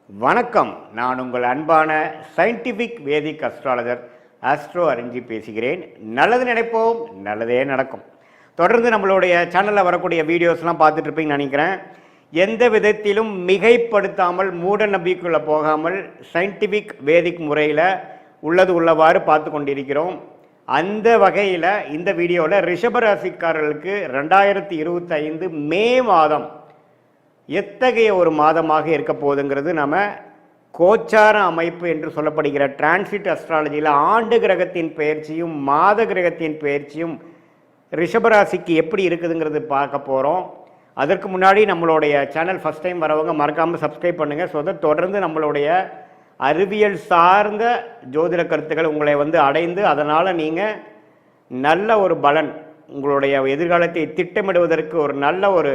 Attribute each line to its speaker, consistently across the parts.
Speaker 1: வணக்கம். நான் உங்கள் அன்பான சயின்டிஃபிக் வேதிக் அஸ்ட்ராலஜர் ஆஸ்ட்ரோ அறிஞ்சி பேசுகிறேன். நல்லது நினைப்போம், நல்லதே நடக்கும். தொடர்ந்து நம்மளுடைய சேனலில் வரக்கூடிய வீடியோஸ்லாம் பார்த்துட்டு இருப்பீங்கன்னு நினைக்கிறேன். எந்த விதத்திலும் மிகைப்படுத்தாமல் மூட நம்பிக்கைக்குள்ளே போகாமல் சயின்டிஃபிக் வேதிக் முறையில் உள்ளது உள்ளவாறு பார்த்து கொண்டிருக்கிறோம். அந்த வகையில் இந்த வீடியோவில் ரிஷபராசிக்காரர்களுக்கு 2025 மே மாதம் எத்தகைய ஒரு மாதமாக இருக்க போகுதுங்கிறது நம்ம கோச்சார அமைப்பு என்று சொல்லப்படுகிற டிரான்சிட் அஸ்ட்ராலஜியில் ஆண்டு கிரகத்தின் பெயர்ச்சியும் மாத கிரகத்தின் பெயர்ச்சியும் ரிஷபராசிக்கு எப்படி இருக்குதுங்கிறது பார்க்க போகிறோம். அதற்கு முன்னாடி நம்மளுடைய சேனல் ஃபஸ்ட் டைம் வரவங்க மறக்காமல் சப்ஸ்கிரைப் பண்ணுங்கள். ஸோ தொடர்ந்து நம்மளுடைய அறிவியல் சார்ந்த ஜோதிட கருத்துக்கள் உங்களை அடைந்து அதனால் நீங்கள் நல்ல ஒரு பலன், உங்களுடைய எதிர்காலத்தை திட்டமிடுவதற்கு ஒரு நல்ல ஒரு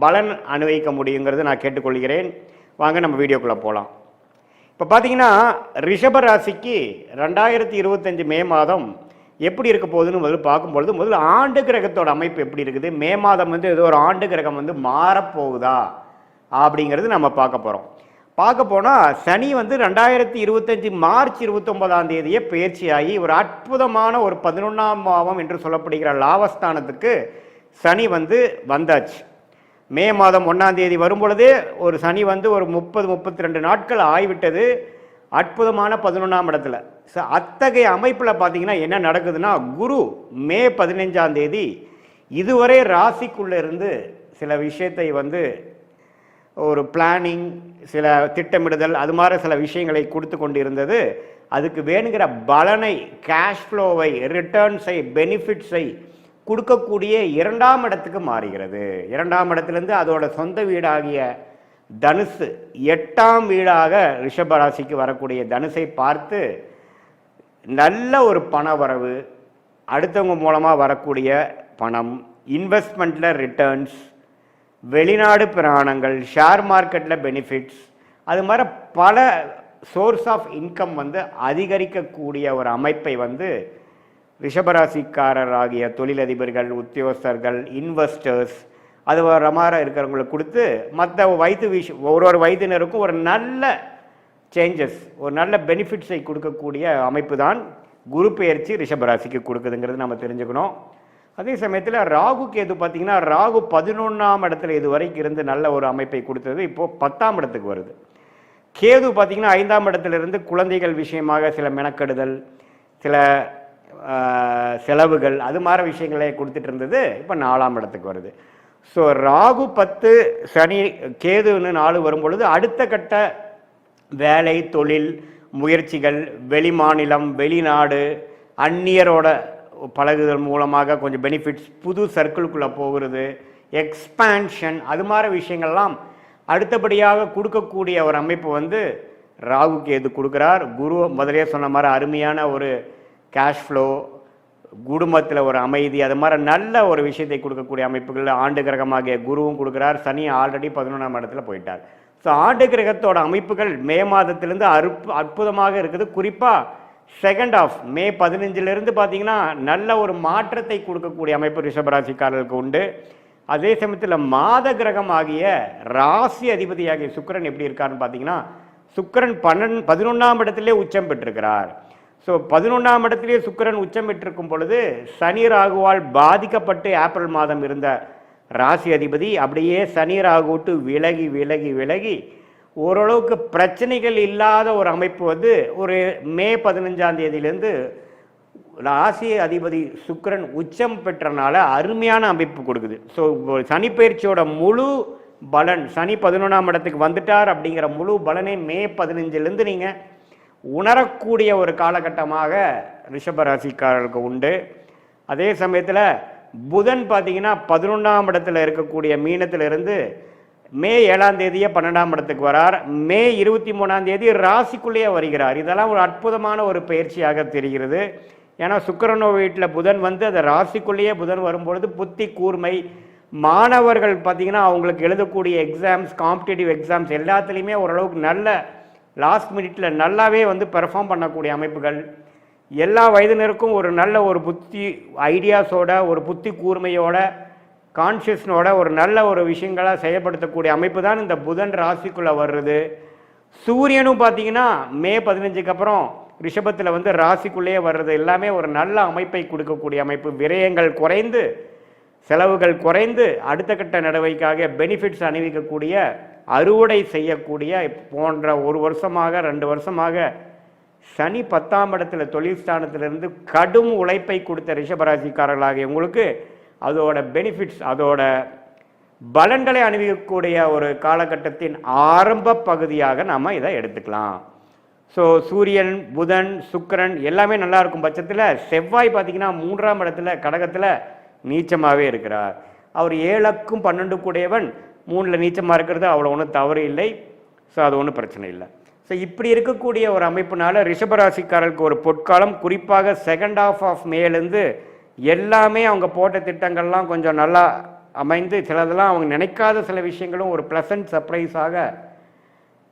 Speaker 1: பலன் அனுபவிக்க முடியுங்கிறது நான் கேட்டுக்கொள்கிறேன். வாங்க நம்ம வீடியோக்குள்ளே போகலாம். இப்போ பார்த்தீங்கன்னா ரிஷபராசிக்கு 2025 மே மாதம் எப்படி இருக்க போகுதுன்னு முதல்ல ஆண்டு கிரகத்தோட அமைப்பு எப்படி இருக்குது, மே மாதம் ஏதோ ஒரு ஆண்டு கிரகம் மாறப்போகுதா அப்படிங்கிறது நம்ம பார்க்க போகிறோம். பார்க்க போனால் சனி 2025 மார்ச் 29ஆம் தேதியே பயிற்சியாகி ஒரு அற்புதமான ஒரு 11ஆம் பாவம் என்று சொல்லப்படுகிற லாபஸ்தானத்துக்கு சனி வந்தாச்சு. மே மாதம் 1ஆம் தேதி வரும்பொழுதே ஒரு சனி ஒரு 30-32 நாட்கள் ஆகிவிட்டது. அற்புதமான 11ஆம் இடத்துல. அத்தகைய அமைப்பில் பார்த்தீங்கன்னா என்ன நடக்குதுன்னா, குரு மே 15ஆம் தேதி இதுவரை ராசிக்குள்ளே இருந்து சில விஷயத்தை ஒரு பிளானிங், சில திட்டமிடுதல், அது மாதிரி சில விஷயங்களை கொடுத்து கொண்டு இருந்தது. அதுக்கு வேணுங்கிற பலனை, கேஷ் ஃப்ளோவை, ரிட்டர்ன்ஸை, பெனிஃபிட்ஸை கொடுக்கக்கூடிய 2ஆம் இடத்துக்கு மாறுகிறது. 2ஆம் இடத்துலேருந்து அதோட சொந்த வீடாகிய தனுசு 8ஆம் வீடாக ரிஷபராசிக்கு வரக்கூடிய தனுசை பார்த்து நல்ல ஒரு பண வரவு, அடுத்தவங்க மூலமாக வரக்கூடிய பணம், இன்வெஸ்ட்மெண்ட்டில் ரிட்டர்ன்ஸ், வெளிநாடு பிராணங்கள், ஷேர் மார்க்கெட்டில் பெனிஃபிட்ஸ், அது மாதிரி பல சோர்ஸ் ஆஃப் இன்கம் அதிகரிக்கக்கூடிய ஒரு அமைப்பை ரிஷபராசிக்காரராகிய தொழிலதிபர்கள், உத்தியோகஸ்தர்கள், இன்வெஸ்டர்ஸ், அது வர மாதிரி இருக்கிறவங்களுக்கு கொடுத்து மற்ற ஒரு வயதினருக்கும் ஒரு நல்ல சேஞ்சஸ், ஒரு நல்ல பெனிஃபிட்ஸை கொடுக்கக்கூடிய அமைப்பு தான் குரு பெயர்ச்சி ரிஷபராசிக்கு கொடுக்குதுங்கிறது நம்ம தெரிஞ்சுக்கணும். அதே சமயத்தில் ராகு கேது பார்த்தீங்கன்னா, ராகு 11ஆம் இடத்துல இது வரைக்கும் இருந்து நல்ல ஒரு அமைப்பை கொடுத்தது, இப்போது 10ஆம் இடத்துக்கு வருது. கேது பார்த்தீங்கன்னா 5ஆம் இடத்துலேருந்து குழந்தைகள் விஷயமாக சில மெனக்கெடுதல், சில செலவுகள், அது மாதிரி விஷயங்களே கொடுத்துட்டு இருந்தது, இப்போ 4ஆம் இடத்துக்கு வருது. ஸோ ராகு 10, சனி கேதுன்னு 4 வரும்பொழுது அடுத்த கட்ட வேலை, தொழில் முயற்சிகள், வெளிமாநிலம், வெளிநாடு, அந்நியரோட பழகுதல் மூலமாக கொஞ்சம் பெனிஃபிட்ஸ், புது சர்க்கிளுக்குள்ளே போகிறது, எக்ஸ்பேன்ஷன், அது மாதிரி விஷயங்கள்லாம் அடுத்தபடியாக கொடுக்கக்கூடிய ஒரு அமைப்பு ராகு கேது கொடுக்குறார். குரு முதலே சொன்ன மாதிரி அருமையான ஒரு கேஷ் ஃப்ளோ, குடும்பத்தில் ஒரு அமைதி, அது மாதிரி நல்ல ஒரு விஷயத்தை கொடுக்கக்கூடிய அமைப்புகள் ஆண்டு கிரகமாகிய குருவும் கொடுக்குறார். சனி ஆல்ரெடி 11ஆம் இடத்துல போயிட்டார். ஸோ ஆண்டு கிரகத்தோட அமைப்புகள் மே மாதத்திலேருந்து அற்புதமாக இருக்குது. குறிப்பாக செகண்ட் ஆஃப் மே 15லேருந்து பார்த்தீங்கன்னா நல்ல ஒரு மாற்றத்தை கொடுக்கக்கூடிய அமைப்பு ரிஷபராசிக்காரர்களுக்கு உண்டு. அதே சமயத்தில் மாத கிரகம் ஆகிய ராசி அதிபதியாகிய சுக்கிரன் எப்படி இருக்காருன்னு பார்த்தீங்கன்னா, சுக்கிரன் 11ஆம் இடத்திலே உச்சம் பெற்றிருக்கிறார். ஸோ 11ஆம் இடத்திலே சுக்கிரன் உச்சம் பெற்றிருக்கும் பொழுது சனி ராகுவால் பாதிக்கப்பட்டு ஏப்ரல் மாதம் இருந்த ராசி அதிபதி அப்படியே சனி ராகு விட்டு விலகி விலகி விலகி ஓரளவுக்கு பிரச்சனைகள் இல்லாத ஒரு அமைப்பு ஒரு மே 15ஆம் தேதியிலேருந்து ராசி அதிபதி சுக்கிரன் உச்சம் பெற்றனால அருமையான அமைப்பு கொடுக்குது. ஸோ சனி பயிற்சியோட முழு பலன், சனி 11ஆம் இடத்துக்கு வந்துட்டார் அப்படிங்கிற முழு பலனை மே 15லேருந்து நீங்கள் உணரக்கூடிய ஒரு காலகட்டமாக ரிஷபராசிக்காரர்களுக்கு உண்டு. அதே சமயத்தில் புதன் பார்த்தீங்கன்னா 11ஆம் இடத்துல இருக்கக்கூடிய மீனத்திலிருந்து மே 7ஆம் தேதியே 12ஆம் இடத்துக்கு வரார். மே 23ஆம் தேதி ராசிக்குள்ளேயே வருகிறார். இதெல்லாம் ஒரு அற்புதமான ஒரு பயிற்சியாக தெரிகிறது. ஏன்னா சுக்கிரனோ வீட்டில் புதன் அந்த ராசிக்குள்ளேயே புதன் வரும்பொழுது புத்தி கூர்மை, மாணவர்கள் பார்த்தீங்கன்னா அவங்களுக்கு எழுதக்கூடிய எக்ஸாம்ஸ், காம்படிட்டிவ் எக்ஸாம்ஸ் எல்லாத்துலேயுமே ஓரளவுக்கு நல்ல லாஸ்ட் மினிட்ல நல்லாவே பெர்ஃபார்ம் பண்ணக்கூடிய அமைப்புகள், எல்லா வயதினருக்கும் ஒரு நல்ல ஒரு புத்தி ஐடியாஸோட, ஒரு புத்தி கூர்மையோட, கான்ஷியஸ்னோட ஒரு நல்ல ஒரு விஷயங்களை செயல்படுத்தக்கூடிய அமைப்பு தான் இந்த புதன் ராசிக்குள்ளே வர்றது. சூரியனும் பார்த்தீங்கன்னா மே 15க்கு அப்புறம் ரிஷபத்தில் வந்து ராசிக்குள்ளேயே வர்றது எல்லாமே ஒரு நல்ல அமைப்பை கொடுக்கக்கூடிய அமைப்பு. விரயங்கள் குறைந்து, செலவுகள் குறைந்து, அடுத்த கட்ட நடவடிக்கைக்காக பெனிஃபிட்ஸ் அணிவிக்கக்கூடிய, அறுவடை செய்யக்கூடிய போன்ற 1 வருஷமாக 2 வருஷமாக சனி 10ஆம் இடத்துல தொழில் ஸ்தானத்திலிருந்து கடும் உழைப்பை கொடுத்த ரிஷபராசிக்காரர்களாகிய உங்களுக்கு அதோட பெனிஃபிட்ஸ், அதோட பலன்களை அணிவிக்கக்கூடிய ஒரு காலகட்டத்தின் ஆரம்ப பகுதியாக நாம் இதை எடுத்துக்கலாம். ஸோ சூரியன், புதன், சுக்கிரன் எல்லாமே நல்லா இருக்கும் பட்சத்தில் செவ்வாய் பார்த்தீங்கன்னா 3ஆம் இடத்துல கடகத்தில் நீச்சமாகவே இருக்கிறார். அவர் 7க்கும் 12 கூடையவன் 3ல் நீச்சமாக இருக்கிறது அவ்வளோ ஒன்றும் தவறு இல்லை. ஸோ அது ஒன்றும் பிரச்சனை இல்லை. ஸோ இப்படி இருக்கக்கூடிய ஒரு அமைப்புனால ரிஷபராசிக்காரர்களுக்கு ஒரு பொற்காலம், குறிப்பாக செகண்ட் ஹாஃப் ஆஃப் மேலேருந்து எல்லாமே அவங்க போட்ட திட்டங்கள்லாம் கொஞ்சம் நல்லா அமைந்து, சிலதெல்லாம் அவங்க நினைக்காத சில விஷயங்களும் ஒரு ப்ளசன்ட் சர்ப்ரைஸாக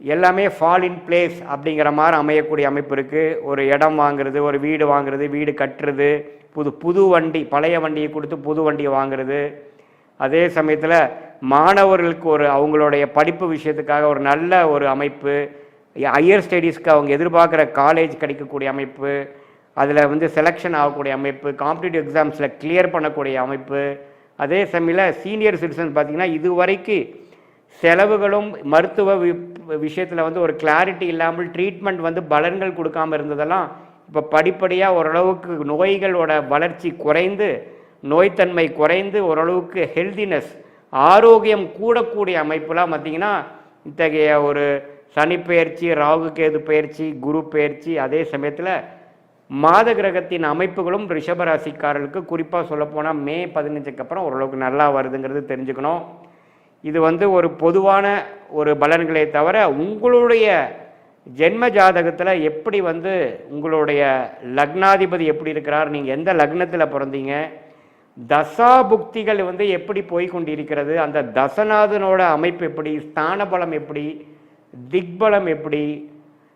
Speaker 1: எல்லாமே ஃபால் இன் பிளேஸ் அப்படிங்கிற மாதிரி அமையக்கூடிய அமைப்பு இருக்குது. ஒரு இடம் வாங்குறது, ஒரு வீடு வாங்குறது, வீடு கட்டுறது, புது வண்டி, பழைய வண்டியை கொடுத்து புது வண்டியை வாங்குறது, அதே சமயத்தில் மாணவர்களுக்கு ஒரு அவங்களுடைய படிப்பு விஷயத்துக்காக ஒரு நல்ல ஒரு அமைப்பு, ஹையர் ஸ்டடீஸ்க்கு அவங்க எதிர்பார்க்குற காலேஜ் கிடைக்கக்கூடிய அமைப்பு, அதில் வந்து செலெக்ஷன் ஆகக்கூடிய அமைப்பு, காம்படிட்டிவ் எக்ஸாம்ஸில் கிளியர் பண்ணக்கூடிய அமைப்பு. அதே சமயத்தில் சீனியர் சிட்டிசன்ஸ் பார்த்திங்கன்னா இதுவரைக்கும் செலவுகளும் மருத்துவ விஷயத்தில் வந்து ஒரு கிளாரிட்டி இல்லாமல் ட்ரீட்மெண்ட் வந்து பலன்கள் கொடுக்காமல் இருந்ததெல்லாம் இப்போ படிப்படியாக ஓரளவுக்கு நோய்களோட வளர்ச்சி குறைந்து, நோய்த்தன்மை குறைந்து, ஓரளவுக்கு ஹெல்தினஸ், ஆரோக்கியம் கூடக்கூடிய அமைப்புலாம் பார்த்திங்கன்னா இத்தகைய ஒரு சனி பெயர்ச்சி, ராகு கேது பெயர்ச்சி, குரு பெயர்ச்சி, அதே சமயத்தில் மாத கிரகத்தின் அமைப்புகளும் ரிஷபராசிக்காரர்களுக்கு குறிப்பாக சொல்லப்போனால் மே 15க்கு அப்புறம் ஓரளவுக்கு நல்லா வருதுங்கிறது தெரிஞ்சுக்கணும். இது வந்து ஒரு பொதுவான ஒரு பலன்களே தவிர உங்களுடைய ஜென்ம ஜாதகத்தில் எப்படி வந்து உங்களுடைய லக்னாதிபதி எப்படி இருக்கிறார், நீங்கள் எந்த லக்னத்தில் பிறந்தீங்க, தசா புக்திகள் வந்து எப்படி போய்கொண்டிருக்கிறது, அந்த தசநாதனோட அமைப்பு எப்படி, ஸ்தான பலம் எப்படி, திக்பலம் எப்படி,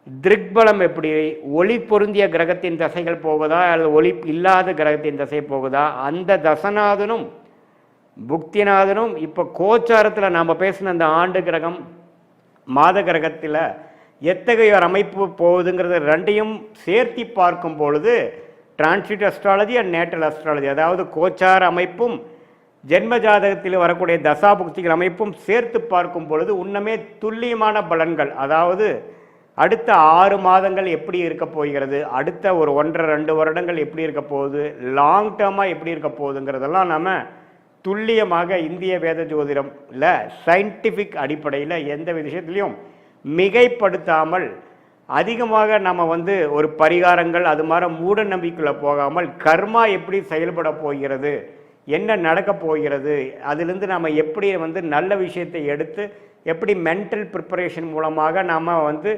Speaker 1: திருக்பலம் எப்படி, ஒளி பொருந்திய கிரகத்தின் தசைகள் போகுதா அல்லது ஒளி இல்லாத கிரகத்தின் தசை போகுதா, அந்த தசநாதனும் புக்திநாதனும் இப்போ கோச்சாரத்தில் நாம் பேசின அந்த ஆண்டு கிரகம் மாத கிரகத்தில் எத்தகைய ஒரு அமைப்பு போகுதுங்கிறது ரெண்டையும் சேர்த்தி பார்க்கும் பொழுது transit astrology and natal astrology, அதாவது கோச்சார அமைப்பும் ஜென்ம ஜாதகத்தில் வரக்கூடிய தசாபுக்திகள் அமைப்பும் சேர்த்து பார்க்கும் பொழுது உண்மையே துல்லியமான பலன்கள், அதாவது அடுத்த 6 மாதங்கள் எப்படி இருக்க போகிறது, அடுத்த ஒரு 1.5-2 வருடங்கள் எப்படி இருக்க போகுது, லாங் டேர்மாக எப்படி இருக்க போகுதுங்கிறதெல்லாம் நம்ம துல்லியமாக இந்திய வேத ஜோதிடம்ல சயின்டிஃபிக் அடிப்படையில் எந்த விஷயத்துலையும் மிகைப்படுத்தாமல் அதிகமாக நம்ம வந்து ஒரு பரிகாரங்கள் அது மாதிரி மூட நம்பிக்கைக்குள்ளே போகாமல் கர்மா எப்படி செயல்பட போகிறது, என்ன நடக்க போகிறது, அதிலிருந்து நம்ம எப்படி வந்து நல்ல விஷயத்தை எடுத்து எப்படி மென்டல் ப்ரிப்பரேஷன் மூலமாக நம்ம வந்து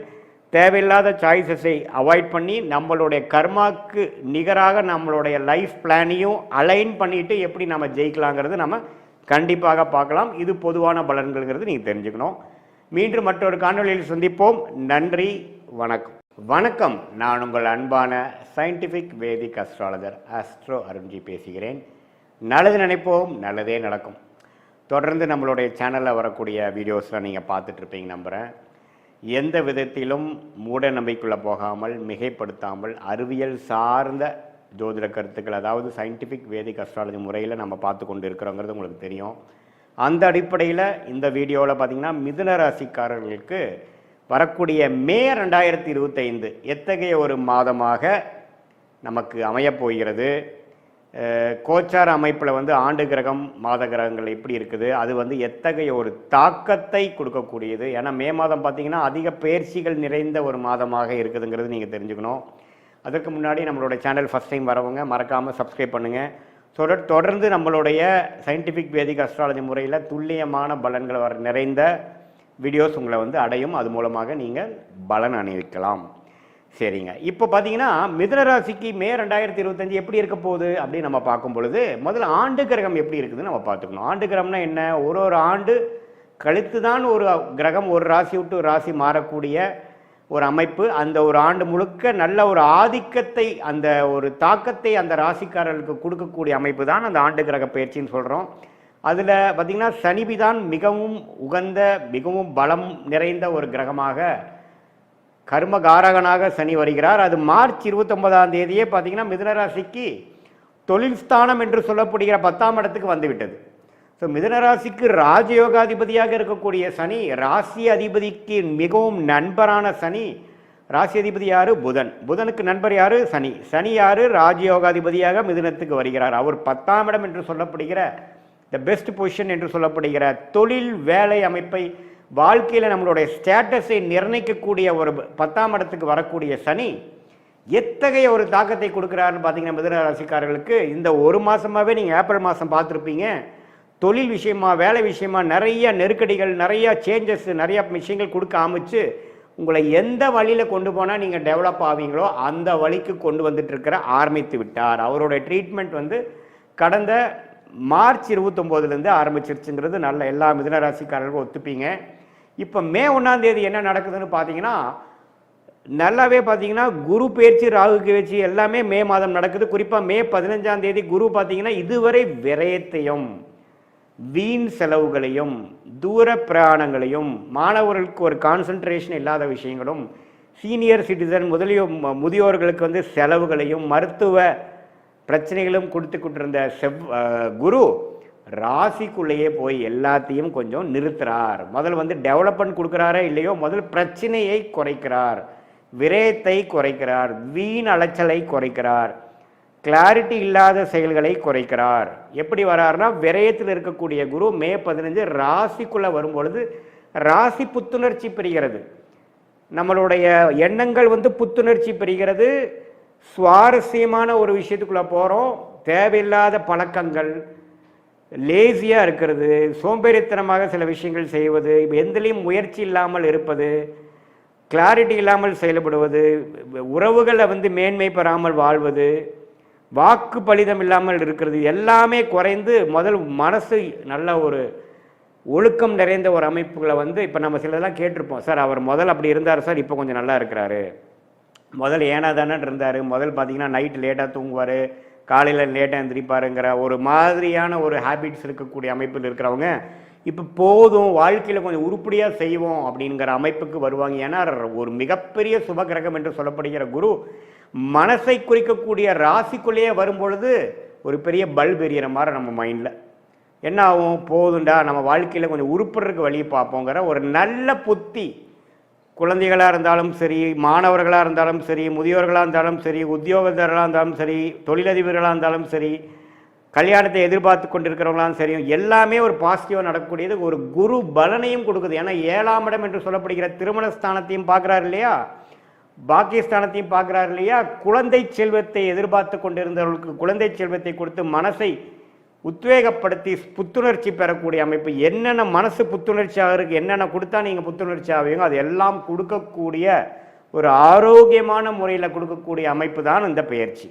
Speaker 1: தேவையில்லாத சாய்ஸஸை அவாய்ட் பண்ணி நம்மளுடைய கர்மாக்கு நிகராக நம்மளுடைய லைஃப் பிளானையும் அலைன் பண்ணிவிட்டு எப்படி நம்ம ஜெயிக்கலாங்கிறது நம்ம கண்டிப்பாக பார்க்கலாம். இது பொதுவான பலன்கள்ங்கிறது நீங்கள் தெரிஞ்சுக்கணும். மீண்டும் மற்றொரு காணொலியில் சந்திப்போம். நன்றி, வணக்கம். வணக்கம். நான் உங்கள் அன்பான சயின்டிஃபிக் வேதிக் அஸ்ட்ராலஜர் ஆஸ்ட்ரோ அருண்ஜி பேசுகிறேன். நல்லது நினைப்போம், நல்லதே நடக்கும். தொடர்ந்து நம்மளுடைய சேனலில் வரக்கூடிய வீடியோஸ்லாம் நீங்கள் பார்த்துட்ருப்பீங்க நம்புகிறேன். எந்த விதத்திலும் மூட நம்பிக்கைக்குள்ளே போகாமல், மிகைப்படுத்தாமல் அறிவியல் சார்ந்த ஜோதிட கருத்துக்கள், அதாவது சயின்டிஃபிக் வேதிக் அஸ்ட்ராலஜி முறையில் நம்ம பார்த்து கொண்டு இருக்கிறோங்கிறது உங்களுக்கு தெரியும். அந்த அடிப்படையில் இந்த வீடியோவில் பார்த்திங்கன்னா மிதுன ராசிக்காரர்களுக்கு வரக்கூடிய மே 2025 எத்தகைய ஒரு மாதமாக நமக்கு அமையப்போகிறது, கோச்சார அமைப்பில் வந்து ஆண்டு கிரகம் மாத கிரகங்கள் எப்படி இருக்குது, அது வந்து எத்தகைய ஒரு தாக்கத்தை கொடுக்கக்கூடியது. ஏன்னா மே மாதம் பார்த்திங்கன்னா அதிக பயிற்சிகள் நிறைந்த ஒரு மாதமாக இருக்குதுங்கிறது நீங்கள் தெரிஞ்சுக்கணும். அதற்கு முன்னாடி நம்மளுடைய சேனல் ஃபஸ்ட் டைம் வரவங்க மறக்காமல் சப்ஸ்கிரைப் பண்ணுங்கள். தொடர்ந்து நம்மளுடைய சயின்டிஃபிக் வேதிக் அஸ்ட்ராலஜி முறையில் துல்லியமான பலன்கள் நிறைந்த வீடியோஸ் உங்களை வந்து அடையும். அது மூலமாக நீங்கள் பலன் அணிவிக்கலாம். சரிங்க. இப்போ பார்த்தீங்கன்னா மிதுன ராசிக்கு மே 2025 எப்படி இருக்க போகுது அப்படின்னு நம்ம பார்க்கும் பொழுது முதல்ல ஆண்டு கிரகம் எப்படி இருக்குதுன்னு நம்ம பார்த்துக்கணும். ஆண்டு கிரகம்னா என்ன, ஒரு ஆண்டு கழித்து தான் ஒரு கிரகம் ஒரு ராசி விட்டு ஒரு ராசி மாறக்கூடிய ஒரு அமைப்பு. அந்த ஒரு ஆண்டு முழுக்க நல்ல ஒரு ஆதிக்கத்தை, அந்த ஒரு தாக்கத்தை அந்த ராசிக்காரர்களுக்கு கொடுக்கக்கூடிய அமைப்பு தான் அந்த ஆண்டு கிரக பயிற்சின்னு சொல்கிறோம். அதில் பார்த்திங்கன்னா சனிபிதான் மிகவும் உகந்த, மிகவும் பலம் நிறைந்த ஒரு கிரகமாக கர்மகாரகனாக சனி வருகிறார். அது மார்ச் 29ஆம் தேதியே பார்த்தீங்கன்னா மிதுனராசிக்கு தொழில் ஸ்தானம் என்று சொல்லப்படுகிற 10ஆம் இடத்துக்கு வந்துவிட்டது. ஸோ மிதுனராசிக்கு ராஜயோகாதிபதியாக இருக்கக்கூடிய சனி, ராசி அதிபதிக்கு மிகவும் நண்பரான சனி. ராசி அதிபதி யாரு? புதன். புதனுக்கு நண்பர் யாரு? சனி. சனி யாரு? ராஜயோகாதிபதியாக மிதுனத்துக்கு வருகிறார். அவர் 10ஆம் இடம் என்று சொல்லப்படுகிற த பெஸ்ட் பொசிஷன் என்று சொல்லப்படுகிற தொழில் வேலை அமைப்பை, வாழ்க்கையில் நம்மளுடைய ஸ்டேட்டஸை நிர்ணயிக்கக்கூடிய ஒரு 10ஆம் இடத்துக்கு வரக்கூடிய சனி எத்தகைய ஒரு தாக்கத்தை கொடுக்குறாருன்னு பார்த்தீங்கன்னா மிதுன ராசிக்காரர்களுக்கு இந்த ஒரு மாதமாகவே நீங்கள் ஏப்ரல் மாதம் பார்த்துருப்பீங்க. தொழில் விஷயமா, வேலை விஷயமா நிறைய நெருக்கடிகள், நிறையா சேஞ்சஸ், நிறையா விஷயங்கள் கொடுக்க ஆரம்பிச்சு உங்களை எந்த வழியில் கொண்டு போனால் நீங்கள் டெவலப் ஆவீங்களோ அந்த வழிக்கு கொண்டு வந்துட்டு ஆரம்பித்து விட்டார். அவருடைய ட்ரீட்மெண்ட் கடந்த மார்ச் 29லேருந்து ஆரம்பிச்சிருச்சுங்கிறது நல்ல எல்லா மிதுன ராசிக்காரர்களுக்கும் ஒத்துப்பீங்க. இப்போ மே 1ஆம் தேதி என்ன நடக்குதுன்னு பார்த்தீங்கன்னா நல்லாவே பார்த்தீங்கன்னா குரு பயிற்சி, ராகு பயிற்சி எல்லாமே மே மாதம் நடக்குது. குறிப்பாக மே 15ஆம் தேதி குரு பார்த்தீங்கன்னா இதுவரை விரயத்தையும் வீண் செலவுகளையும் தூர பிரயாணங்களையும் மாணவர்களுக்கு ஒரு கான்சன்ட்ரேஷன் இல்லாத விஷயங்களும் சீனியர் சிட்டிசன் முதியோர்களுக்கு செலவுகளையும் மருத்துவ பிரச்சனைகளும் கொடுத்து கொண்டிருந்த குரு ராசிக்குள்ளேயே போய் எல்லாத்தையும் கொஞ்சம் நிறுத்துறார். முதல் டெவலப்மெண்ட் கொடுக்குறாரே இல்லையோ, முதல் பிரச்சனையை குறைக்கிறார், விரயத்தை குறைக்கிறார், வீண் அலைச்சலை குறைக்கிறார், கிளாரிட்டி இல்லாத செயல்களை குறைக்கிறார். எப்படி வராருன்னா விரயத்தில் இருக்கக்கூடிய குரு மே 15 ராசிக்குள்ள வரும்பொழுது ராசி புத்துணர்ச்சி பெறுகிறது. நம்மளுடைய எண்ணங்கள் புத்துணர்ச்சி பெறுகிறது. சுவாரஸ்யமான ஒரு விஷயத்துக்குள்ள போகிறோம். தேவையில்லாத பழக்கங்கள், லேசியாக இருக்கிறது, சோம்பேறித்தனமாக சில விஷயங்கள் செய்வது, எந்திலையும் முயற்சி இல்லாமல் இருப்பது, கிளாரிட்டி இல்லாமல் செயல்படுவது, உறவுகளை மேன்மை பெறாமல் வாழ்வது, வாக்கு பலிதம் இல்லாமல் இருக்கிறது, எல்லாமே குறைந்து முதல் மனசு நல்ல ஒரு ஒழுக்கம் நிறைந்த ஒரு அமைப்புகளை இப்போ நம்ம சிலதெல்லாம் கேட்டிருப்போம். சார் அவர் முதல் அப்படி இருந்தார் சார், இப்போ கொஞ்சம் நல்லா இருக்கிறாரு. முதல் ஏனா தானே இருந்தார். முதல் பார்த்தீங்கன்னா நைட்டு லேட்டாக தூங்குவார், காலையில் லேட்டாக எந்திரிப்பாருங்கிற ஒரு மாதிரியான ஒரு ஹேபிட்ஸ் இருக்கக்கூடிய அமைப்பில் இருக்கிறவங்க இப்போ போதும், வாழ்க்கையில் கொஞ்சம் உருப்படியாக செய்வோம் அப்படிங்கிற அமைப்புக்கு வருவாங்க. ஏன்னா ஒரு மிகப்பெரிய சுபகிரகம் என்று சொல்லப்படுகிற குரு மனசை குறிக்கக்கூடிய ராசிக்குள்ளேயே வரும்பொழுது ஒரு பெரிய பல்ப் எறிகிற மாதிரி நம்ம மைண்டில் என்ன ஆகும், போதுண்டா நம்ம வாழ்க்கையில் கொஞ்சம் உருப்படுறதுக்கு வழி பார்ப்போங்கிற ஒரு நல்ல புத்தி குழந்தைகளாக இருந்தாலும் சரி, மாணவர்களாக இருந்தாலும் சரி, முதியோர்களாக இருந்தாலும் சரி, உத்தியோகத்தர்களாக இருந்தாலும் சரி, தொழிலதிபர்களாக இருந்தாலும் சரி, கல்யாணத்தை எதிர்பார்த்து கொண்டிருக்கிறவங்களாம் சரி, எல்லாமே ஒரு பாசிட்டிவாக நடக்கக்கூடியது. ஒரு குரு பலனையும் கொடுக்குது. ஏன்னா 7ஆம் இடம் என்று சொல்லப்படுகிற திருமணஸ்தானத்தையும் பார்க்குறாரு இல்லையா, பாக்கியஸ்தானத்தையும் பார்க்குறாரு இல்லையா. குழந்தை செல்வத்தை எதிர்பார்த்து கொண்டிருந்தவர்களுக்கு குழந்தை செல்வத்தை கொடுத்து மனசை உத்வேகப்படுத்தி புத்துணர்ச்சி பெறக்கூடிய அமைப்பு. என்னென்ன மனசு புத்துணர்ச்சியாக இருக்குது, என்னென்ன கொடுத்தா நீங்கள் புத்துணர்ச்சி ஆவீங்க அது எல்லாம் கொடுக்கக்கூடிய ஒரு ஆரோக்கியமான முறையில் கொடுக்கக்கூடிய அமைப்பு தான் இந்த பயிற்சி.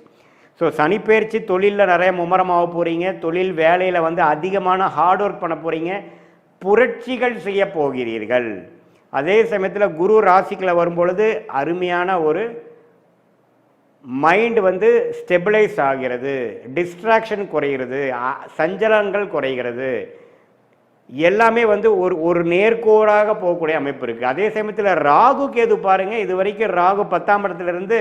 Speaker 1: ஸோ சனி பயிற்சி தொழிலில் நிறைய மும்முரமாக போகிறீங்க, தொழில் வேலையில் அதிகமான ஹார்ட் ஒர்க் பண்ண போகிறீங்க, புரட்சிகள் செய்ய போகிறீர்கள். அதே சமயத்தில் குரு ராசிக்குள்ள வரும்பொழுது அருமையான ஒரு மைண்டு ஸ்டெபிளைஸ் ஆகிறது, டிஸ்ட்ராக்ஷன் குறைகிறது, சஞ்சலங்கள் குறைகிறது, எல்லாமே ஒரு நேர்கோடாக போகக்கூடிய அமைப்பு இருக்குது. அதே சமயத்தில் ராகு கேது பாருங்கள், இது வரைக்கும் ராகு 10ஆம் இடத்துலேருந்து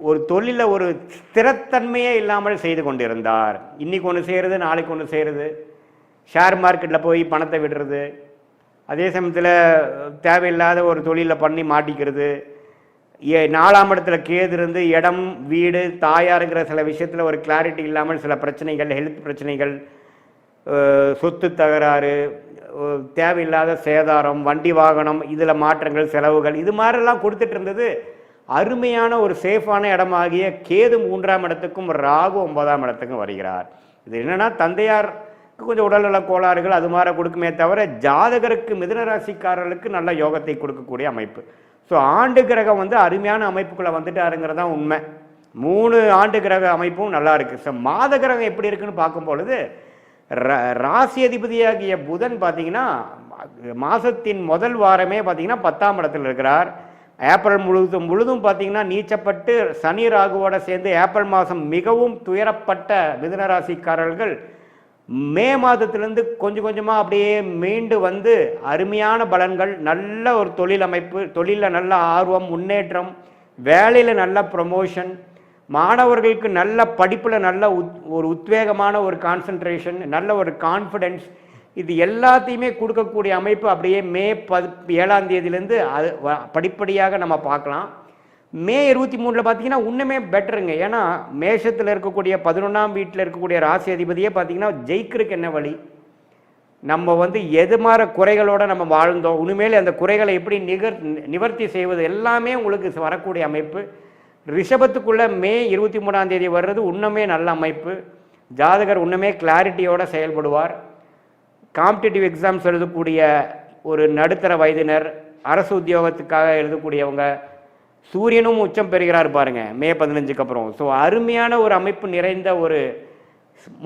Speaker 1: ஒரு தொழிலில் ஒரு ஸ்திரத்தன்மையே இல்லாமல் செய்து கொண்டிருந்தார். இன்றைக்கி ஒன்று செய்கிறது, நாளைக்கு ஒன்று செய்கிறது, ஷேர் மார்க்கெட்டில் போய் பணத்தை விடுறது, அதே சமயத்தில் தேவையில்லாத ஒரு தொழிலில் பண்ணி மாட்டிக்கிறது, 4ஆம் இடத்துல கேது இருந்து இடம், வீடு, தாயாருங்கிற சில விஷயத்தில் ஒரு கிளாரிட்டி இல்லாமல் சில பிரச்சனைகள், ஹெல்த் பிரச்சனைகள், சொத்து தகராறு, தேவையில்லாத சேதாரம், வண்டி வாகனம், இதில் மாற்றங்கள், செலவுகள், இது மாதிரிலாம் கொடுத்துட்டு இருந்தது. அருமையான ஒரு சேஃபான இடமாகிய கேது 3ஆம் இடத்துக்கும் ராகு 9ஆம் இடத்துக்கும் வருகிறார். இது என்னென்னா தந்தையார் கொஞ்சம் உடல்நல கோளாறுகள் அது மாதிரி கொடுக்குமே தவிர ஜாதகருக்கு மிதுன ராசிக்காரர்களுக்கு நல்ல யோகத்தை கொடுக்கக்கூடிய அமைப்பு. ஸோ ஆண்டு கிரகம் அருமையான அமைப்புக்குள்ளே வந்துட்டாருங்கிறது தான் உண்மை. 3 ஆண்டு கிரக அமைப்பும் நல்லா இருக்குது. ஸோ மாத கிரகம் எப்படி இருக்குன்னு பார்க்கும்பொழுது ராசி அதிபதியாகிய புதன் பார்த்தீங்கன்னா மாதத்தின் முதல் வாரமே பார்த்தீங்கன்னா 10ஆம் இடத்துல இருக்கிறார். ஏப்ரல் முழுதும் பார்த்தீங்கன்னா நீச்சப்பட்டு சனி ராகுவோட சேர்ந்து ஏப்ரல் மாதம் மிகவும் துயரப்பட்ட மிதுன ராசிக்காரர்கள் மே மாதத்திலேருந்து கொஞ்சம் கொஞ்சமாக அப்படியே மீண்டு வந்து அருமையான பலன்கள், நல்ல ஒரு தொழில் அமைப்பு, தொழிலில் நல்ல ஆர்வம், முன்னேற்றம், வேலையில் நல்ல ப்ரொமோஷன், மாணவர்களுக்கு நல்ல படிப்பில் நல்ல ஒரு உத்வேகமான ஒரு கான்சன்ட்ரேஷன், நல்ல ஒரு கான்ஃபிடென்ஸ், இது எல்லாத்தையுமே கொடுக்கக்கூடிய அமைப்பு அப்படியே மே 7ஆம் தேதியிலேருந்து அது படிப்படியாக நம்ம பார்க்கலாம். மே 23 பார்த்தீங்கன்னா இன்னுமே பெட்டருங்க. ஏன்னா மேஷத்தில் இருக்கக்கூடிய 11ஆம் வீட்டில் இருக்கக்கூடிய ராசி அதிபதியே பார்த்தீங்கன்னா ஜெயிக்கிறதுக்கு என்ன வழி, நம்ம வந்து எது மாதிரி குறைகளோடு நம்ம வாழ்ந்தோம், உண்மையிலே அந்த குறைகளை எப்படி நிவர்த்தி செய்வது எல்லாமே உங்களுக்கு வரக்கூடிய அமைப்பு. ரிஷபத்துக்குள்ளே மே 23ஆம் தேதி வர்றது இன்னுமே நல்ல அமைப்பு. ஜாதகர் இன்னுமே கிளாரிட்டியோடு செயல்படுவார். காம்படிட்டிவ் எக்ஸாம்ஸ் எழுதக்கூடிய ஒரு நடுத்தர வயதினர், அரசு உத்தியோகத்துக்காக எழுதக்கூடியவங்க, சூரியனும் உச்சம் பெறுகிறார் பாருங்க மே 15க்கு அப்புறம். ஸோ அருமையான ஒரு அமைப்பு நிறைந்த ஒரு